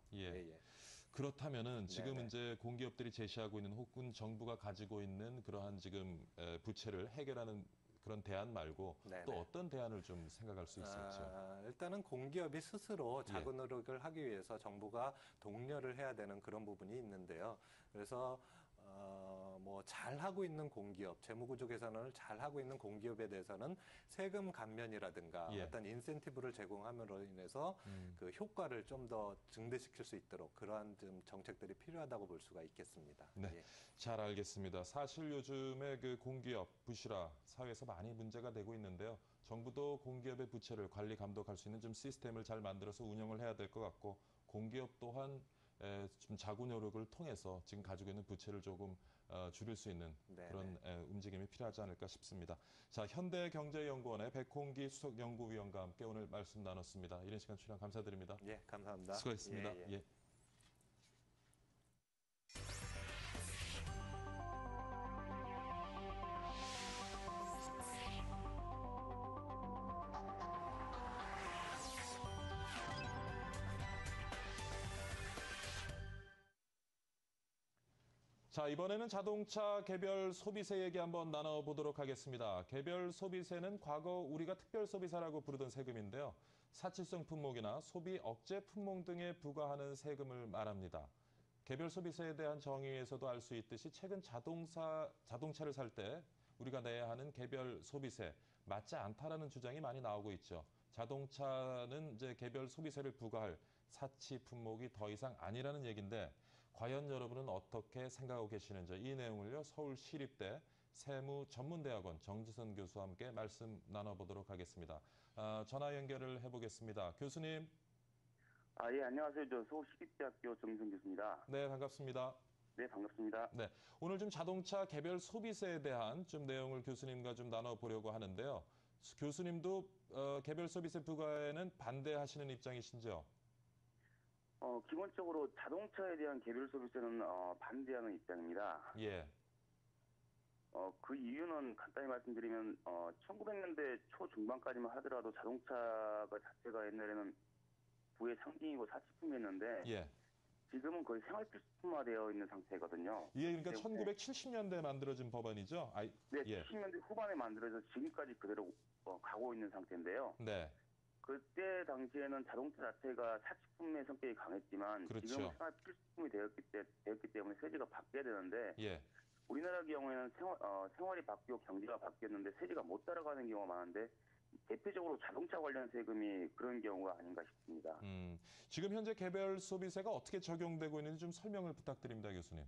그렇다면은 지금 이제 공기업들이 제시하고 있는 혹은 정부가 가지고 있는 그러한 지금 부채를 해결하는 그런 대안 말고 또 어떤 대안을 좀 생각할 수 있을지요? 일단은 공기업이 스스로 자구 노력을 하기 위해서 정부가 독려를 해야 되는 그런 부분이 있는데요. 그래서 뭐 잘하고 있는 공기업, 재무구조 개선을 잘하고 있는 공기업에 대해서는 세금 감면이라든가 어떤 인센티브를 제공함으로 인해서 그 효과를 좀 더 증대시킬 수 있도록 그러한 좀 정책들이 필요하다고 볼 수가 있겠습니다. 잘 알겠습니다. 사실 요즘에 그 공기업 부실화 사회에서 많이 문제가 되고 있는데요. 정부도 공기업의 부채를 관리 감독할 수 있는 좀 시스템을 잘 만들어서 운영을 해야 될 것 같고 공기업 또한 좀 자구 노력을 통해서 지금 가지고 있는 부채를 조금 줄일 수 있는 그런 움직임이 필요하지 않을까 싶습니다. 자, 현대경제연구원의 백홍기 수석연구위원과 함께 오늘 말씀 나눴습니다. 이런 시간 출연 감사드립니다. 감사합니다. 수고했습니다. 자, 이번에는 자동차 개별 소비세 얘기 한번 나눠보도록 하겠습니다. 개별 소비세는 과거 우리가 특별 소비세라고 부르던 세금인데요. 사치성 품목이나 소비 억제 품목 등에 부과하는 세금을 말합니다. 개별 소비세에 대한 정의에서도 알 수 있듯이 최근 자동차를 살 때 우리가 내야 하는 개별 소비세 맞지 않다라는 주장이 많이 나오고 있죠. 자동차는 이제 개별 소비세를 부과할 사치 품목이 더 이상 아니라는 얘기인데 과연 여러분은 어떻게 생각하고 계시는지 이 내용을요 서울시립대 세무전문대학원 정지선 교수와 함께 말씀 나눠보도록 하겠습니다. 전화 연결을 해보겠습니다. 교수님. 예, 안녕하세요. 저 서울시립대학교 정지선 교수입니다. 네, 반갑습니다. 네, 반갑습니다. 네, 오늘 좀 자동차 개별 소비세에 대한 좀 내용을 교수님과 좀 나눠보려고 하는데요. 교수님도 개별 소비세 부과에는 반대하시는 입장이신지요? 기본적으로 자동차에 대한 개별 소비세는 반대하는 입장입니다. 예. 그 이유는 간단히 말씀드리면 1900년대 초중반까지만 하더라도 자동차가 자체가 옛날에는 부의 상징이고 사치품이었는데 예. 지금은 거의 생활필수품화되어 있는 상태거든요. 이게 그러니까 1970년대에 만들어진 법안이죠? 네, 예. 70년대 후반에 만들어져 지금까지 그대로 가고 있는 상태인데요. 네. 그때 당시에는 자동차 자체가 사치품의 성격이 강했지만 그렇죠. 지금은 생활필수품이 되었기 때문에 세제가 바뀌어야 되는데 예. 우리나라 경우에는 생활이 바뀌고 경제가 바뀌었는데 세제가 못 따라가는 경우가 많은데 대표적으로 자동차 관련 세금이 그런 경우가 아닌가 싶습니다. 지금 현재 개별 소비세가 어떻게 적용되고 있는지 좀 설명을 부탁드립니다, 교수님.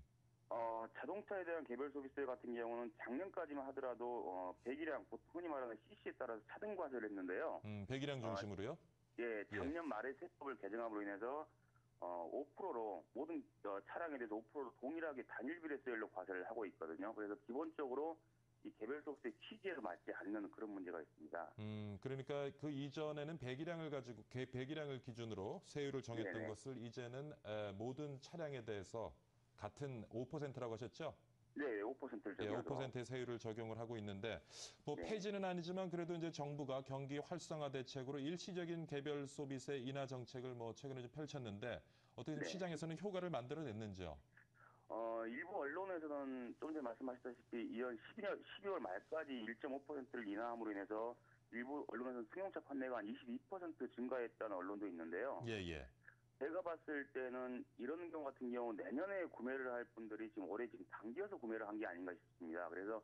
자동차에 대한 개별 소비세 같은 경우는 작년까지만 하더라도 배기량, 흔히 말하는 cc에 따라서 차등과세를 했는데요. 배기량 중심으로요? 예, 작년 말에 세법을 개정함으로 인해서 5%로 모든 차량에 대해서 5%로 동일하게 단일 비례세율로 과세를 하고 있거든요. 그래서 기본적으로 이 개별 소비세 취지에 맞지 않는 그런 문제가 있습니다. 그러니까 그 이전에는 배기량을 기준으로 세율을 정했던 네네. 것을 이제는 모든 차량에 대해서 같은 5%라고 하셨죠? 네, 5%를 예, 적용해서. 5%의 세율을 적용을 하고 있는데 뭐 네. 폐지는 아니지만 그래도 이제 정부가 경기 활성화 대책으로 일시적인 개별 소비세 인하 정책을 뭐 최근에 좀 펼쳤는데 어떻게 좀 네. 시장에서는 효과를 만들어냈는지요? 일부 언론에서는 좀 전에 말씀하셨다시피 이번 12월 말까지 1.5%를 인하함으로 인해서 일부 언론에서는 승용차 판매가 한 22% 증가했다는 언론도 있는데요. 예, 예. 제가 봤을 때는 이런 경우 같은 경우 내년에 구매를 할 분들이 지금 올해 지금 당겨서 구매를 한 게 아닌가 싶습니다. 그래서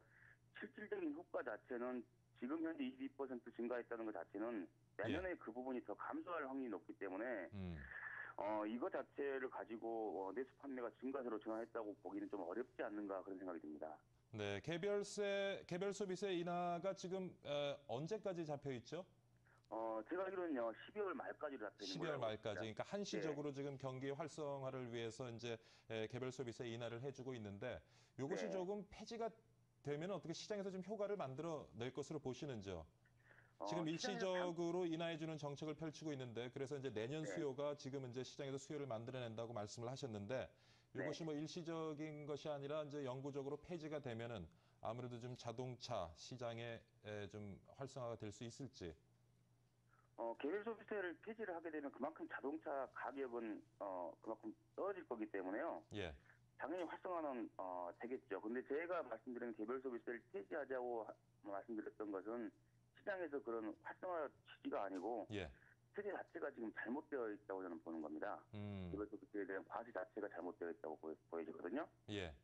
실질적인 효과 자체는 지금 현재 22% 증가했다는 것 자체는 내년에 그 부분이 더 감소할 확률이 높기 때문에 이거 자체를 가지고 내수 판매가 증가세로 전환했다고 보기는 좀 어렵지 않는가 그런 생각이 듭니다. 네, 개별 소비세 인하가 지금 언제까지 잡혀 있죠? 제가 알기로는요, 12월 말까지로 잡혀 있는 거예요. 12월 말까지. 그러니까 한시적으로 지금 경기 활성화를 위해서 이제 개별 소비세 인하를 해주고 있는데 이것이 네. 조금 폐지가 되면 어떻게 시장에서 좀 효과를 만들어낼 것으로 보시는지요? 지금 일시적으로 인하해주는 정책을 펼치고 있는데 그래서 이제 내년 네. 수요가 지금 이제 시장에서 수요를 만들어낸다고 말씀을 하셨는데 이것이 뭐 일시적인 것이 아니라 이제 영구적으로 폐지가 되면은 아무래도 좀 자동차 시장에 좀 활성화가 될 수 있을지. 개별 소비세를 폐지를 하게 되면 그만큼 자동차 가격은 그만큼 떨어질 거기 때문에요. 예. 당연히 활성화는 되겠죠. 근데 제가 말씀드린 개별 소비세를 폐지하자고 말씀드렸던 것은 시장에서 그런 활성화 취지가 아니고 예. 세제 자체가 지금 잘못되어 있다고 저는 보는 겁니다. 개별 소비세에 대한 과세 자체가 잘못되어 있다고 보여지거든요. 예.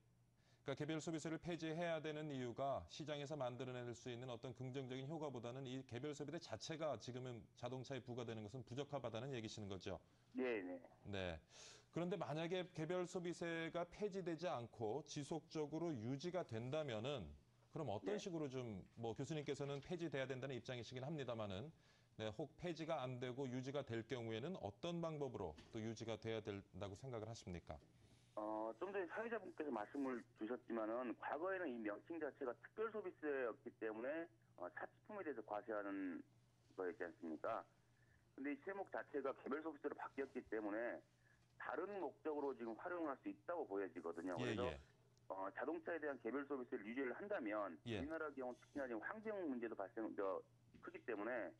그러니까 개별 소비세를 폐지해야 되는 이유가 시장에서 만들어낼 수 있는 어떤 긍정적인 효과보다는 이 개별 소비세 자체가 지금은 자동차에 부과되는 것은 부적합하다는 얘기시는 거죠. 네. 네. 그런데 만약에 개별 소비세가 폐지되지 않고 지속적으로 유지가 된다면은 그럼 어떤 식으로 좀 뭐 교수님께서는 폐지돼야 된다는 입장이시긴 합니다만은 네, 혹 폐지가 안 되고 유지가 될 경우에는 어떤 방법으로 또 유지가 돼야 된다고 생각을 하십니까? 좀 전에 사회자분께서 말씀을 주셨지만은 과거에는 이 명칭 자체가 특별 소비세였기 때문에 사치품에 대해서 과세하는 거였지 않습니까? 근데 이 세목 자체가 개별 소비세로 바뀌었기 때문에 다른 목적으로 지금 활용할 수 있다고 보여지거든요. 그래서 자동차에 대한 개별 소비세를 유지를 한다면 우리나라 경우 특히나 지금 환경 문제도 크기 때문에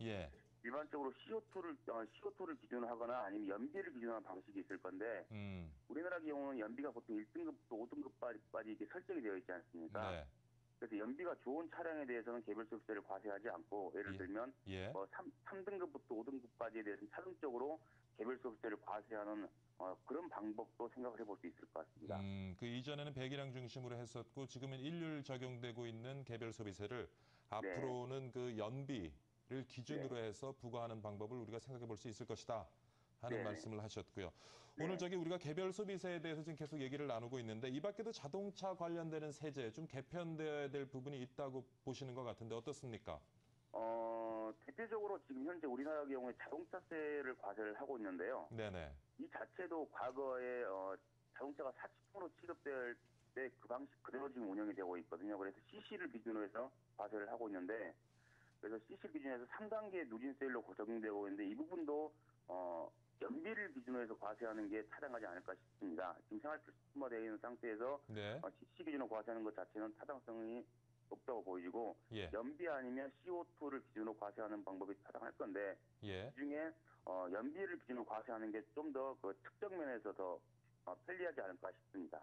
일반적으로 CO2를 기준으로 하거나 아니면 연비를 기준으로 하는 방식이 있을 건데 우리나라 경우는 연비가 보통 1등급부터 5등급까지 이렇게 설정이 되어 있지 않습니까? 네. 그래서 연비가 좋은 차량에 대해서는 개별소비세를 과세하지 않고 예를 들면 3등급부터 5등급까지에 대해서는 차등적으로 개별소비세를 과세하는 그런 방법도 생각을 해볼 수 있을 것 같습니다. 그 이전에는 배기량 중심으로 했었고 지금은 일률 적용되고 있는 개별소비세를 앞으로는 그 연비를 기준으로 해서 부과하는 방법을 우리가 생각해 볼 수 있을 것이다 하는 말씀을 하셨고요. 오늘 우리가 개별소비세에 대해서 지금 계속 얘기를 나누고 있는데 이 밖에도 자동차 관련되는 세제 좀 개편되어야 될 부분이 있다고 보시는 것 같은데 어떻습니까? 대표적으로 지금 현재 우리나라 경우에 자동차세를 과세를 하고 있는데요. 네네. 이 자체도 과거에 자동차가 40% 취급될 때 그 방식 그대로 지금 운영이 되고 있거든요. 그래서 CC를 기준으로 해서 과세를 하고 있는데 그래서 CC 기준에서 3단계 누진세율로 적용되고 있는데 이 부분도 연비를 기준으로 해서 과세하는 게 타당하지 않을까 싶습니다. 지금 생활필수품화되어 있는 상태에서 CC 기준으로 과세하는 것 자체는 타당성이 없다고 보이고 연비 아니면 CO2를 기준으로 과세하는 방법이 타당할 건데 그중에 연비를 기준으로 과세하는 게 좀 더 그 특정 면에서 더 편리하지 않을까 싶습니다.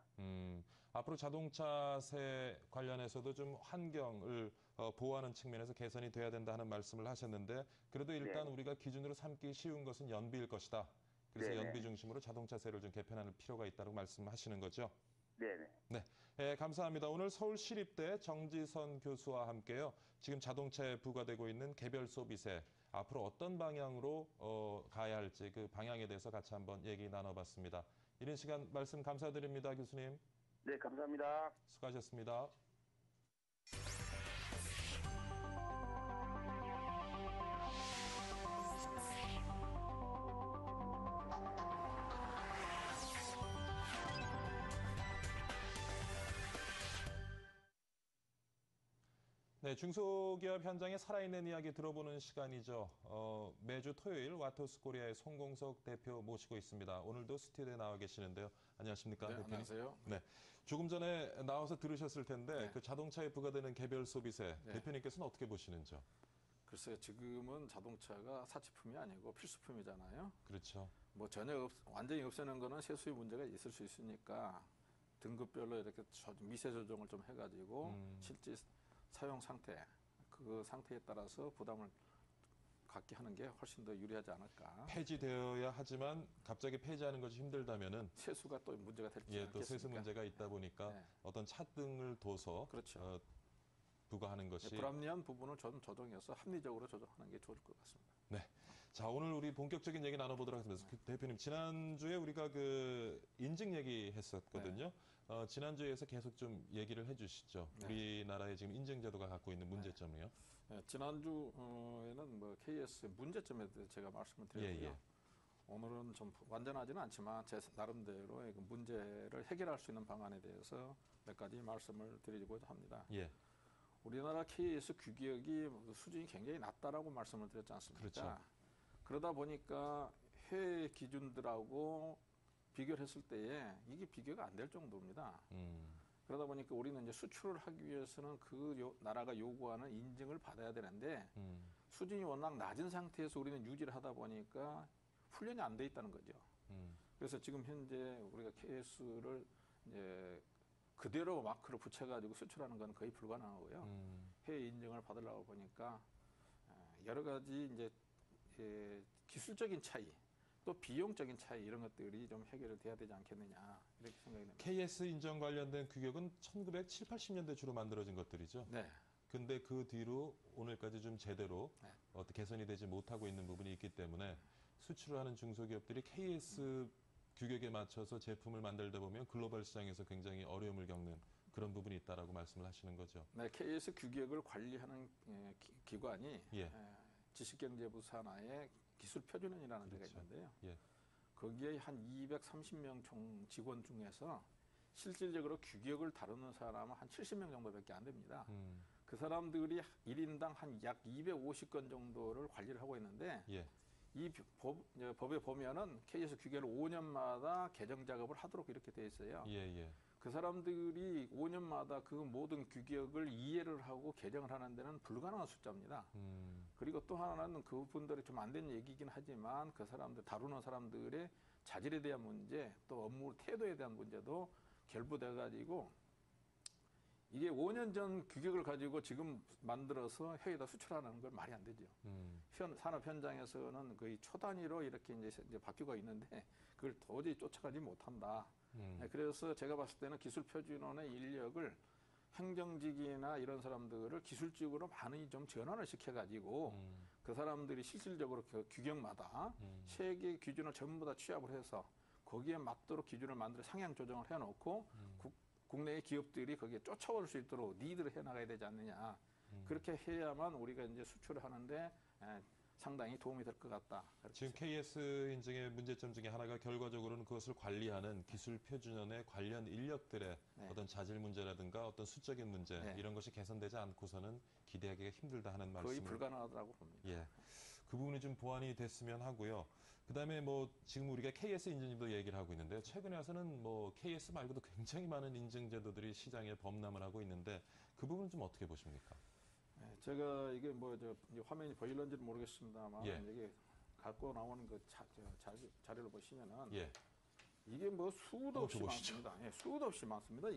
앞으로 자동차세 관련해서도 좀 환경을 보호하는 측면에서 개선이 돼야 된다 하는 말씀을 하셨는데 그래도 일단 우리가 기준으로 삼기 쉬운 것은 연비일 것이다. 그래서 연비 중심으로 자동차세를 좀 개편할 필요가 있다고 말씀하시는 거죠? 네, 감사합니다. 오늘 서울시립대 정지선 교수와 함께요. 지금 자동차에 부과되고 있는 개별소비세 앞으로 어떤 방향으로 가야 할지 그 방향에 대해서 같이 한번 얘기 나눠봤습니다. 이런 시간 말씀 감사드립니다, 교수님. 네, 감사합니다. 수고하셨습니다. 네, 중소기업 현장의 살아있는 이야기 들어보는 시간이죠. 매주 토요일 와토스 코리아의 송공석 대표 모시고 있습니다. 오늘도 스튜디오에 나와 계시는데요. 안녕하십니까? 네, 대표님? 안녕하세요. 네, 조금 전에 나와서 들으셨을 텐데 그 자동차에 부과되는 개별 소비세 대표님께서는 어떻게 보시는지요? 글쎄요, 지금은 자동차가 사치품이 아니고 필수품이잖아요. 그렇죠. 뭐 전혀 완전히 없애는 거는 세수의 문제가 있을 수 있으니까 등급별로 이렇게 미세 조정을 좀 해가지고 실제 사용 상태, 그 상태에 따라서 부담을 갖게 하는 게 훨씬 더 유리하지 않을까. 폐지되어야 하지만 갑자기 폐지하는 것이 힘들다면은 세수가 또 문제가 될지 않겠습니까? 또 세수 문제가 있다 보니까 어떤 차등을 둬서 부과하는 것이 불합리한 부분을 좀 조정해서 합리적으로 조정하는 게 좋을 것 같습니다. 네. 자, 오늘 우리 본격적인 얘기 나눠보도록 하겠습니다. 대표님, 지난주에 우리가 그 인증 얘기 했었거든요. 지난주에서 계속 좀 얘기를 해주시죠. 우리나라의 지금 인증제도가 갖고 있는 문제점이요. 지난주에는 뭐 KS 문제점에 대해서 제가 말씀을 드렸고요. 오늘은 좀 완전하지는 않지만 제 나름대로의 그 문제를 해결할 수 있는 방안에 대해서 몇 가지 말씀을 드리고자 합니다. 우리나라 KS 규격이 수준이 굉장히 낮다라고 말씀을 드렸지 않습니까? 그렇죠. 그러다 보니까 해외 기준들하고 비교를 했을 때에 이게 비교가 안 될 정도입니다. 그러다 보니까 우리는 이제 수출을 하기 위해서는 그 나라가 요구하는 인증을 받아야 되는데 수준이 워낙 낮은 상태에서 우리는 유지를 하다 보니까 훈련이 안 돼 있다는 거죠. 그래서 지금 현재 우리가 KS를 이제 그대로 마크를 붙여가지고 수출하는 건 거의 불가능하고요. 해외 인증을 받으려고 보니까 여러 가지 이제 기술적인 차이, 또 비용적인 차이 이런 것들이 좀 해결이 돼야 되지 않겠느냐 이렇게 생각이 됩니다. KS 인증 관련된 규격은 1970, 80년대 주로 만들어진 것들이죠. 네. 근데 그 뒤로 오늘까지 좀 제대로 어떻게 개선이 되지 못하고 있는 부분이 있기 때문에 수출을 하는 중소기업들이 KS 규격에 맞춰서 제품을 만들다 보면 글로벌 시장에서 굉장히 어려움을 겪는 그런 부분이 있다라고 말씀을 하시는 거죠. 네, KS 규격을 관리하는 기관이 지식경제부 산하의 기술표준원이라는 데가 있는데요. 거기에 한 230명 총 직원 중에서 실질적으로 규격을 다루는 사람은 한 70명 정도밖에 안 됩니다. 그 사람들이 1인당 한 약 250건 정도를 관리를 하고 있는데 이 법에 보면은 KS 규격을 5년마다 개정 작업을 하도록 이렇게 돼 있어요. 그 사람들이 5년마다 그 모든 규격을 이해를 하고 개정을 하는 데는 불가능한 숫자입니다. 그리고 또 하나는 그분들이 좀 안 된 얘기긴 하지만 그 사람들 다루는 사람들의 자질에 대한 문제, 또 업무 태도에 대한 문제도 결부돼 가지고 이게 5년 전 규격을 가지고 지금 만들어서 해외에다 수출하는 건 말이 안 되죠. 산업 현장에서는 거의 초 단위로 이렇게 이제 바뀌고 있는데 그걸 도저히 쫓아가지 못한다. 그래서 제가 봤을 때는 기술표준원의 인력을 행정직이나 이런 사람들을 기술직으로 많이 좀 전환을 시켜가지고 그 사람들이 실질적으로 그 규격마다 세계 기준을 전부 다 취합을 해서 거기에 맞도록 기준을 만들어 상향 조정을 해놓고 국내의 기업들이 거기에 쫓아올 수 있도록 리드를 해나가야 되지 않느냐. 그렇게 해야만 우리가 이제 수출을 하는데 상당히 도움이 될 것 같다. 지금 KS 인증의 문제점 중에 하나가 결과적으로는 그것을 관리하는 기술표준원의 관련 인력들의 어떤 자질 문제라든가 어떤 수적인 문제 이런 것이 개선되지 않고서는 기대하기가 힘들다 하는 말씀을 거의 불가능하다고 봅니다. 예, 그 부분이 좀 보완이 됐으면 하고요. 그다음에 뭐 지금 우리가 KS 인증도 얘기를 하고 있는데 최근에 와서는 뭐 KS 말고도 굉장히 많은 인증 제도들이 시장에 범람을 하고 있는데 그 부분은 좀 어떻게 보십니까? 제가 이게 뭐 화면이 보일런지는 모르겠습니다만 이게 갖고 나오는 그 자료를 보시면은 이게 뭐 수도 없이 많습니다. 수도 없이 많습니다.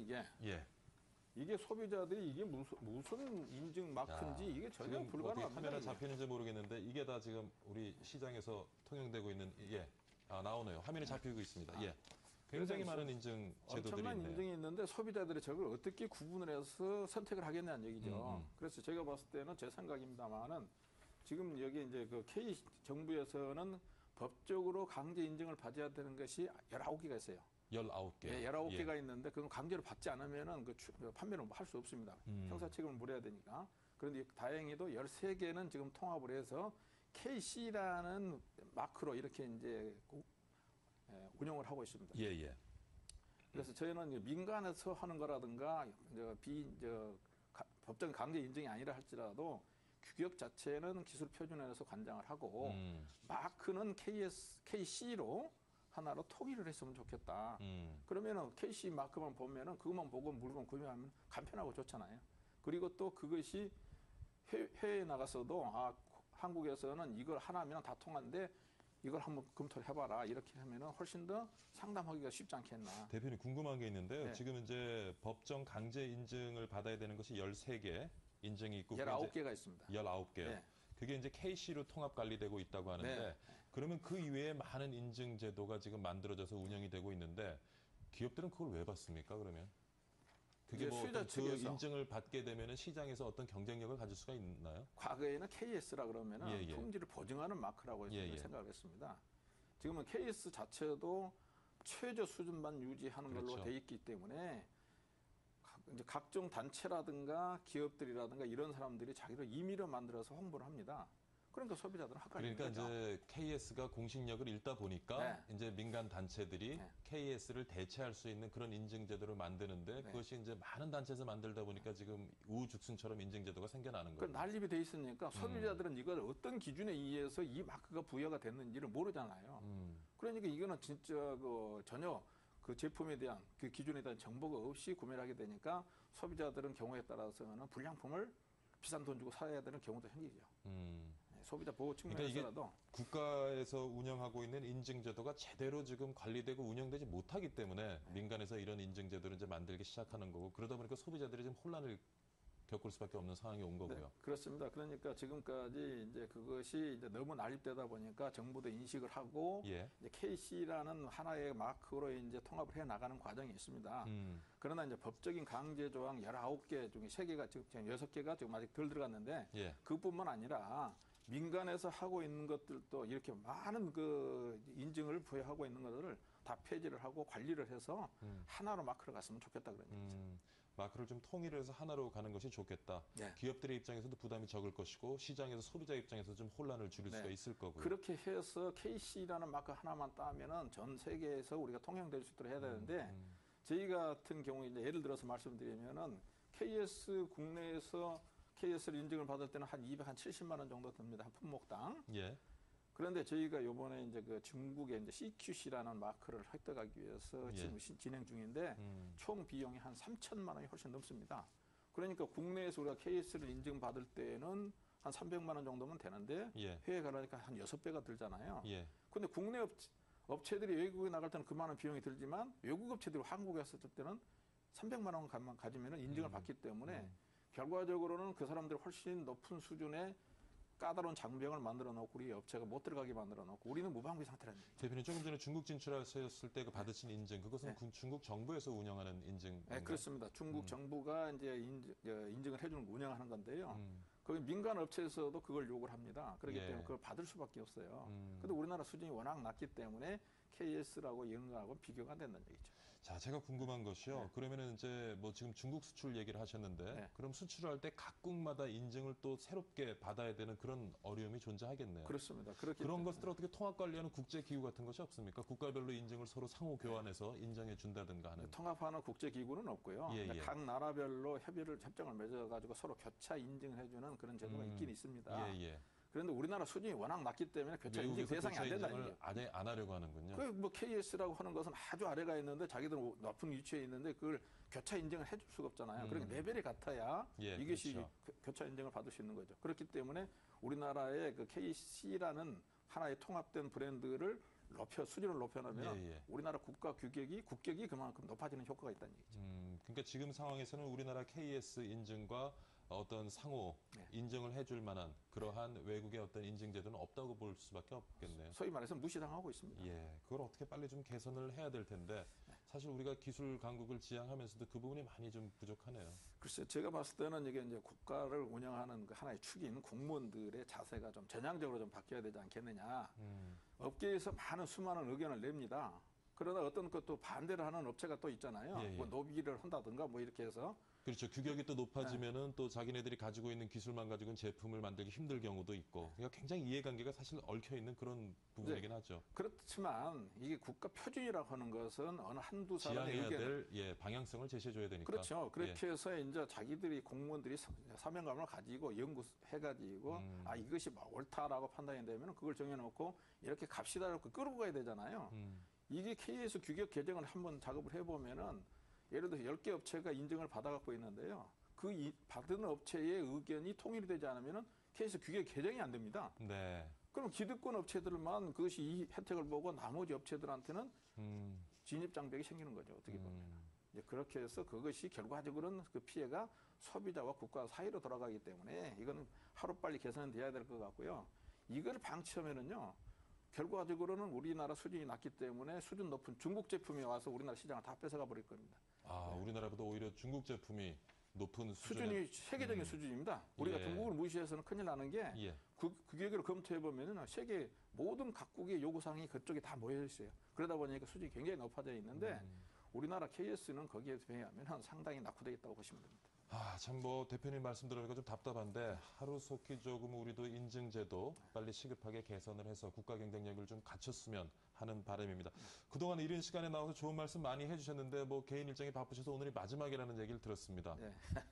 이게 소비자들이 이게 무슨 인증 마크인지 이게 전혀 불가능합니다. 카메라 잡히는지 모르겠는데 이게 다 지금 우리 시장에서 통용되고 있는 나오네요. 화면이 잡히고 있습니다. 굉장히 많은 인증 제도들이 엄청난 있네요. 인증이 있는데 소비자들이 저걸 어떻게 구분을 해서 선택을 하겠냐는 얘기죠. 그래서 제가 봤을 때는 제 생각입니다만은 지금 여기 이제 그 K 정부에서는 법적으로 강제 인증을 받아야 되는 것이 19개가 있어요. 19개. 19개가 있는데 그건 강제로 받지 않으면은 그 판매를 할 수 없습니다. 형사 책임을 물어야 되니까. 그런데 다행히도 13개는 지금 통합을 해서 KC라는 마크로 이렇게 이제 운영을 하고 있습니다. 그래서 저희는 민간에서 하는 거라든가 법적인 강제 인증이 아니라 할지라도 규격 자체는 기술표준원에서 관장을 하고 마크는 KC로 하나로 통일을 했으면 좋겠다. 그러면은 KC 마크만 보면은 그것만 보고 물건 구매하면 간편하고 좋잖아요. 그리고 또 그것이 해외에 나가서도 한국에서는 이걸 하나면 다 통한데 이걸 한번 검토를 해봐라. 이렇게 하면은 훨씬 더 상담하기가 쉽지 않겠나. 대표님 궁금한 게 있는데요. 지금 이제 법정 강제 인증을 받아야 되는 것이 13개 인증이 있고 19개가 있습니다. 19개. 그게 이제 KC로 통합 관리되고 있다고 하는데 그러면 그 이외에 많은 인증 제도가 지금 만들어져서 운영이 되고 있는데 기업들은 그걸 왜 받습니까? 그러면 그게 뭐 어떤 그 인증을 받게 되면은 시장에서 어떤 경쟁력을 가질 수가 있나요? 과거에는 KS라 그러면은 품질을 보증하는 마크라고 생각을 했습니다. 지금은 KS 자체도 최저 수준만 유지하는 걸로 돼 있기 때문에 이제 각종 단체라든가 기업들이라든가 이런 사람들이 자기를 임의로 만들어서 홍보를 합니다. 그러니까 소비자들은 헷갈리는 거죠. 그러니까 이제 KS가 공식력을 잃다 보니까 이제 민간 단체들이 KS를 대체할 수 있는 그런 인증 제도를 만드는데 그것이 이제 많은 단체에서 만들다 보니까 지금 우후죽순처럼 인증 제도가 생겨나는 거예요. 난립이 돼 있으니까 소비자들은 이걸 어떤 기준에 의해서 이 마크가 부여가 됐는지를 모르잖아요. 그러니까 이거는 진짜 전혀 그 제품에 대한 그 기준에 대한 정보가 없이 구매를 하게 되니까 소비자들은 경우에 따라서는 불량품을 비싼 돈 주고 사야 되는 경우도 생기죠. 소비자 보호 측면에서라도 국가에서 운영하고 있는 인증 제도가 제대로 지금 관리되고 운영되지 못하기 때문에 민간에서 이런 인증 제도를 이제 만들기 시작하는 거고 그러다 보니까 소비자들이 지금 혼란을 겪을 수밖에 없는 상황이 온 거고요. 그렇습니다. 그러니까 지금까지 이제 그것이 이제 너무 난립되다 보니까 정부도 인식을 하고 이제 KC라는 하나의 마크로 이제 통합을 해 나가는 과정이 있습니다. 그러나 이제 법적인 강제 조항 19개 중에 3개가 지금 6개가 지금 아직 덜 들어갔는데 그뿐만 아니라 민간에서 하고 있는 것들도 이렇게 많은 그 인증을 부여하고 있는 것들을 다 폐지를 하고 관리를 해서 하나로 마크를 갔으면 좋겠다 그런 얘기죠. 마크를 좀 통일해서 하나로 가는 것이 좋겠다. 기업들의 입장에서도 부담이 적을 것이고 시장에서 소비자 입장에서 좀 혼란을 줄일 수가 있을 거고요. 그렇게 해서 KC라는 마크 하나만 따면은 전 세계에서 우리가 통용될 수 있도록 해야 되는데 저희 같은 경우에 이제 예를 들어서 말씀드리면은 KS 국내에서 KS를 인증을 받을 때는 한 270만 원 정도 듭니다. 한 품목당. 그런데 저희가 요번에 이제 그 중국의 이제 CQC라는 마크를 획득하기 위해서 지금 진행 중인데 총 비용이 한 3천만 원이 훨씬 넘습니다. 그러니까 국내에서 우리가 KS를 인증받을 때는 한 300만 원 정도면 되는데 예. 해외 가려니까 한 6배가 들잖아요. 예. 근데 국내 업체들이 외국에 나갈 때는 그만한 비용이 들지만 외국 업체들이 한국에 왔을 때는 300만 원만 가지면 인증을 받기 때문에 결과적으로는 그 사람들이 훨씬 높은 수준의 까다로운 장벽을 만들어 놓고 우리 업체가 못 들어가게 만들어 놓고 우리는 무방비 상태라는 얘기죠. 대표님 조금 전에 중국 진출하셨을 때 그 받으신 인증 그것은 중국 정부에서 운영하는 인증. 네, 그렇습니다. 중국 정부가 이제 인증을 해주는 거 운영하는 건데요. 거기 민간 업체에서도 그걸 요구를 합니다. 그렇기 때문에 그걸 받을 수밖에 없어요. 근데 우리나라 수준이 워낙 낮기 때문에 KS라고 이런 거하고 비교가 안 된다는 얘기죠. 자, 제가 궁금한 것이요. 그러면은 이제 뭐 지금 중국 수출 얘기를 하셨는데 그럼 수출을 할 때 각국마다 인증을 또 새롭게 받아야 되는 그런 어려움이 존재하겠네요. 그렇습니다. 그런 것들을 어떻게 통합 관리하는 국제 기구 같은 것이 없습니까? 국가별로 인증을 서로 상호 교환해서 인정해 준다든가 하는. 통합하는 국제 기구는 없고요. 각 나라별로 협정을 맺어 가지고 서로 교차 인증을 해 주는 그런 제도가 있긴 있습니다. 그런데 우리나라 수준이 워낙 낮기 때문에 교차 인증 대상이 안 된다는 얘기예요. 안 하려고 하는군요. 뭐 KS라고 하는 것은 아주 아래가 있는데 자기들은 높은 위치에 있는데 그걸 교차 인증을 해줄 수가 없잖아요. 그러니까 레벨이 같아야 이것이 그렇죠. 교차 인증을 받을 수 있는 거죠. 그렇기 때문에 우리나라의 그 KC라는 하나의 통합된 브랜드를 수준을 높여놓으면 우리나라 국격이 그만큼 높아지는 효과가 있다는 얘기죠. 그러니까 지금 상황에서는 우리나라 KS 인증과 어떤 상호 인증을 해줄 만한 그러한 외국의 어떤 인증 제도는 없다고 볼 수밖에 없겠네요. 소위 말해서 무시당하고 있습니다. 그걸 어떻게 빨리 좀 개선을 해야 될 텐데 사실 우리가 기술 강국을 지향하면서도 그 부분이 많이 좀 부족하네요. 글쎄, 제가 봤을 때는 이게 이제 국가를 운영하는 그 하나의 축인 공무원들의 자세가 좀 전향적으로 좀 바뀌어야 되지 않겠느냐. 업계에서 수많은 의견을 냅니다. 그러다 어떤 것도 반대를 하는 업체가 또 있잖아요. 뭐 노비를 한다든가 뭐 이렇게 해서. 그렇죠. 규격이 또 높아지면은 또 자기네들이 가지고 있는 기술만 가지고는 제품을 만들기 힘들 경우도 있고. 그러니까 굉장히 이해관계가 사실 얽혀 있는 그런 부분이긴 하죠. 그렇지만 이게 국가 표준이라고 하는 것은 어느 한두 사람의 지향해야 될 방향성을 제시해줘야 되니까. 그렇죠. 그렇게 해서 이제 자기들이 공무원들이 사명감을 가지고 연구해가지고 이것이 옳다라고 판단이 되면 그걸 정해놓고 이렇게 갑시다라고 끌고 가야 되잖아요. 이게 KS 규격 개정을 한번 작업을 해보면은 예를 들어서 10개 업체가 인증을 받아갖고 있는데요. 그 받은 업체의 의견이 통일이 되지 않으면은 KS 규격 개정이 안 됩니다. 그럼 기득권 업체들만 그것이 이 혜택을 보고 나머지 업체들한테는 진입 장벽이 생기는 거죠. 어떻게 보면. 그렇게 해서 그것이 결과적으로는 그 피해가 소비자와 국가 사이로 돌아가기 때문에 이거는 하루빨리 개선돼야 될 것 같고요. 이걸 방치하면은요. 결과적으로는 우리나라 수준이 낮기 때문에 수준 높은 중국 제품이 와서 우리나라 시장을 다 뺏어가 버릴 겁니다. 우리나라보다 오히려 중국 제품이 높은 수준이 세계적인 수준입니다. 우리가 중국을 무시해서는 큰일 나는 게 규격을 검토해보면 세계 모든 각국의 요구사항이 그쪽에 다 모여 있어요. 그러다 보니까 수준이 굉장히 높아져 있는데 우리나라 KS는 거기에 비하면 상당히 낙후되어 있다고 보시면 됩니다. 참 대표님 말씀 들으니까 좀 답답한데 하루속히 조금 우리도 인증제도 빨리 시급하게 개선을 해서 국가 경쟁력을 좀 갖췄으면 하는 바람입니다. 그동안 이른 시간에 나와서 좋은 말씀 많이 해주셨는데 개인 일정이 바쁘셔서 오늘이 마지막이라는 얘기를 들었습니다.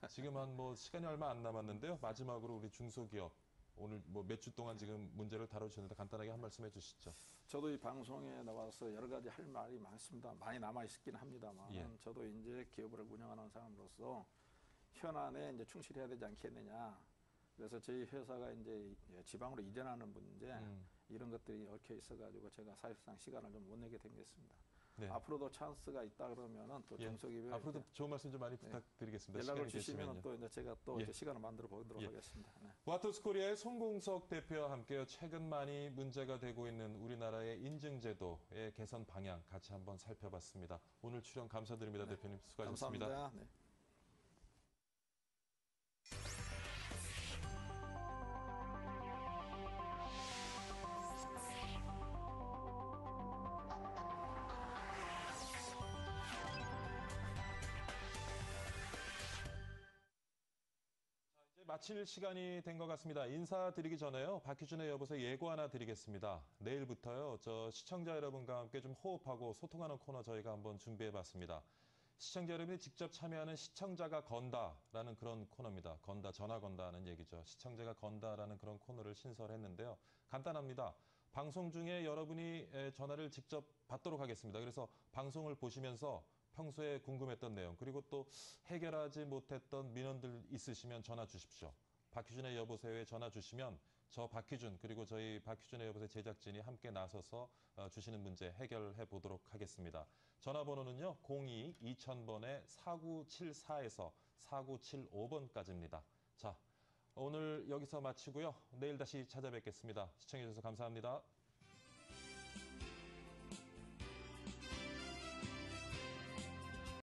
지금 시간이 얼마 안 남았는데요. 마지막으로 우리 중소기업 오늘 몇 주 동안 지금 문제를 다뤄주셨는데 간단하게 한 말씀 해주시죠. 저도 이 방송에 나와서 여러 가지 할 말이 많습니다. 많이 남아있긴 합니다만 저도 이제 기업을 운영하는 사람으로서 현안에 이제 충실해야 되지 않겠느냐. 그래서 저희 회사가 이제 지방으로 이전하는 문제 이런 것들이 얽혀 있어가지고 제가 사실상 시간을 좀 못 내게 된 게 있습니다. 앞으로도 찬스가 있다 그러면은 또 중소기업에 앞으로도 좋은 말씀 좀 많이 부탁드리겠습니다. 연락을 주시면 또 이제 제가 또 시간을 만들어 보도록 하겠습니다. 와토스코리아의 송공석 대표와 함께요. 최근 많이 문제가 되고 있는 우리나라의 인증제도의 개선 방향 같이 한번 살펴봤습니다. 오늘 출연 감사드립니다. 대표님 수고하셨습니다. 감사합니다. 마칠 시간이 된 것 같습니다. 인사드리기 전에요. 박희준의 여보세 예고 하나 드리겠습니다. 내일부터요. 시청자 여러분과 함께 좀 호흡하고 소통하는 코너 저희가 한번 준비해봤습니다. 시청자 여러분이 직접 참여하는 시청자가 건다라는 그런 코너입니다. 전화 건다는 얘기죠. 시청자가 건다라는 그런 코너를 신설했는데요. 간단합니다. 방송 중에 여러분이 전화를 직접 받도록 하겠습니다. 그래서 방송을 보시면서 평소에 궁금했던 내용 그리고 또 해결하지 못했던 민원들 있으시면 전화 주십시오. 박희준의 여보세요에 전화 주시면 저 박희준 그리고 저희 박희준의 여보세요 제작진이 함께 나서서 주시는 문제 해결해 보도록 하겠습니다. 전화번호는요. 02-2000번에 4974에서 4975번까지입니다. 자, 오늘 여기서 마치고요. 내일 다시 찾아뵙겠습니다. 시청해 주셔서 감사합니다.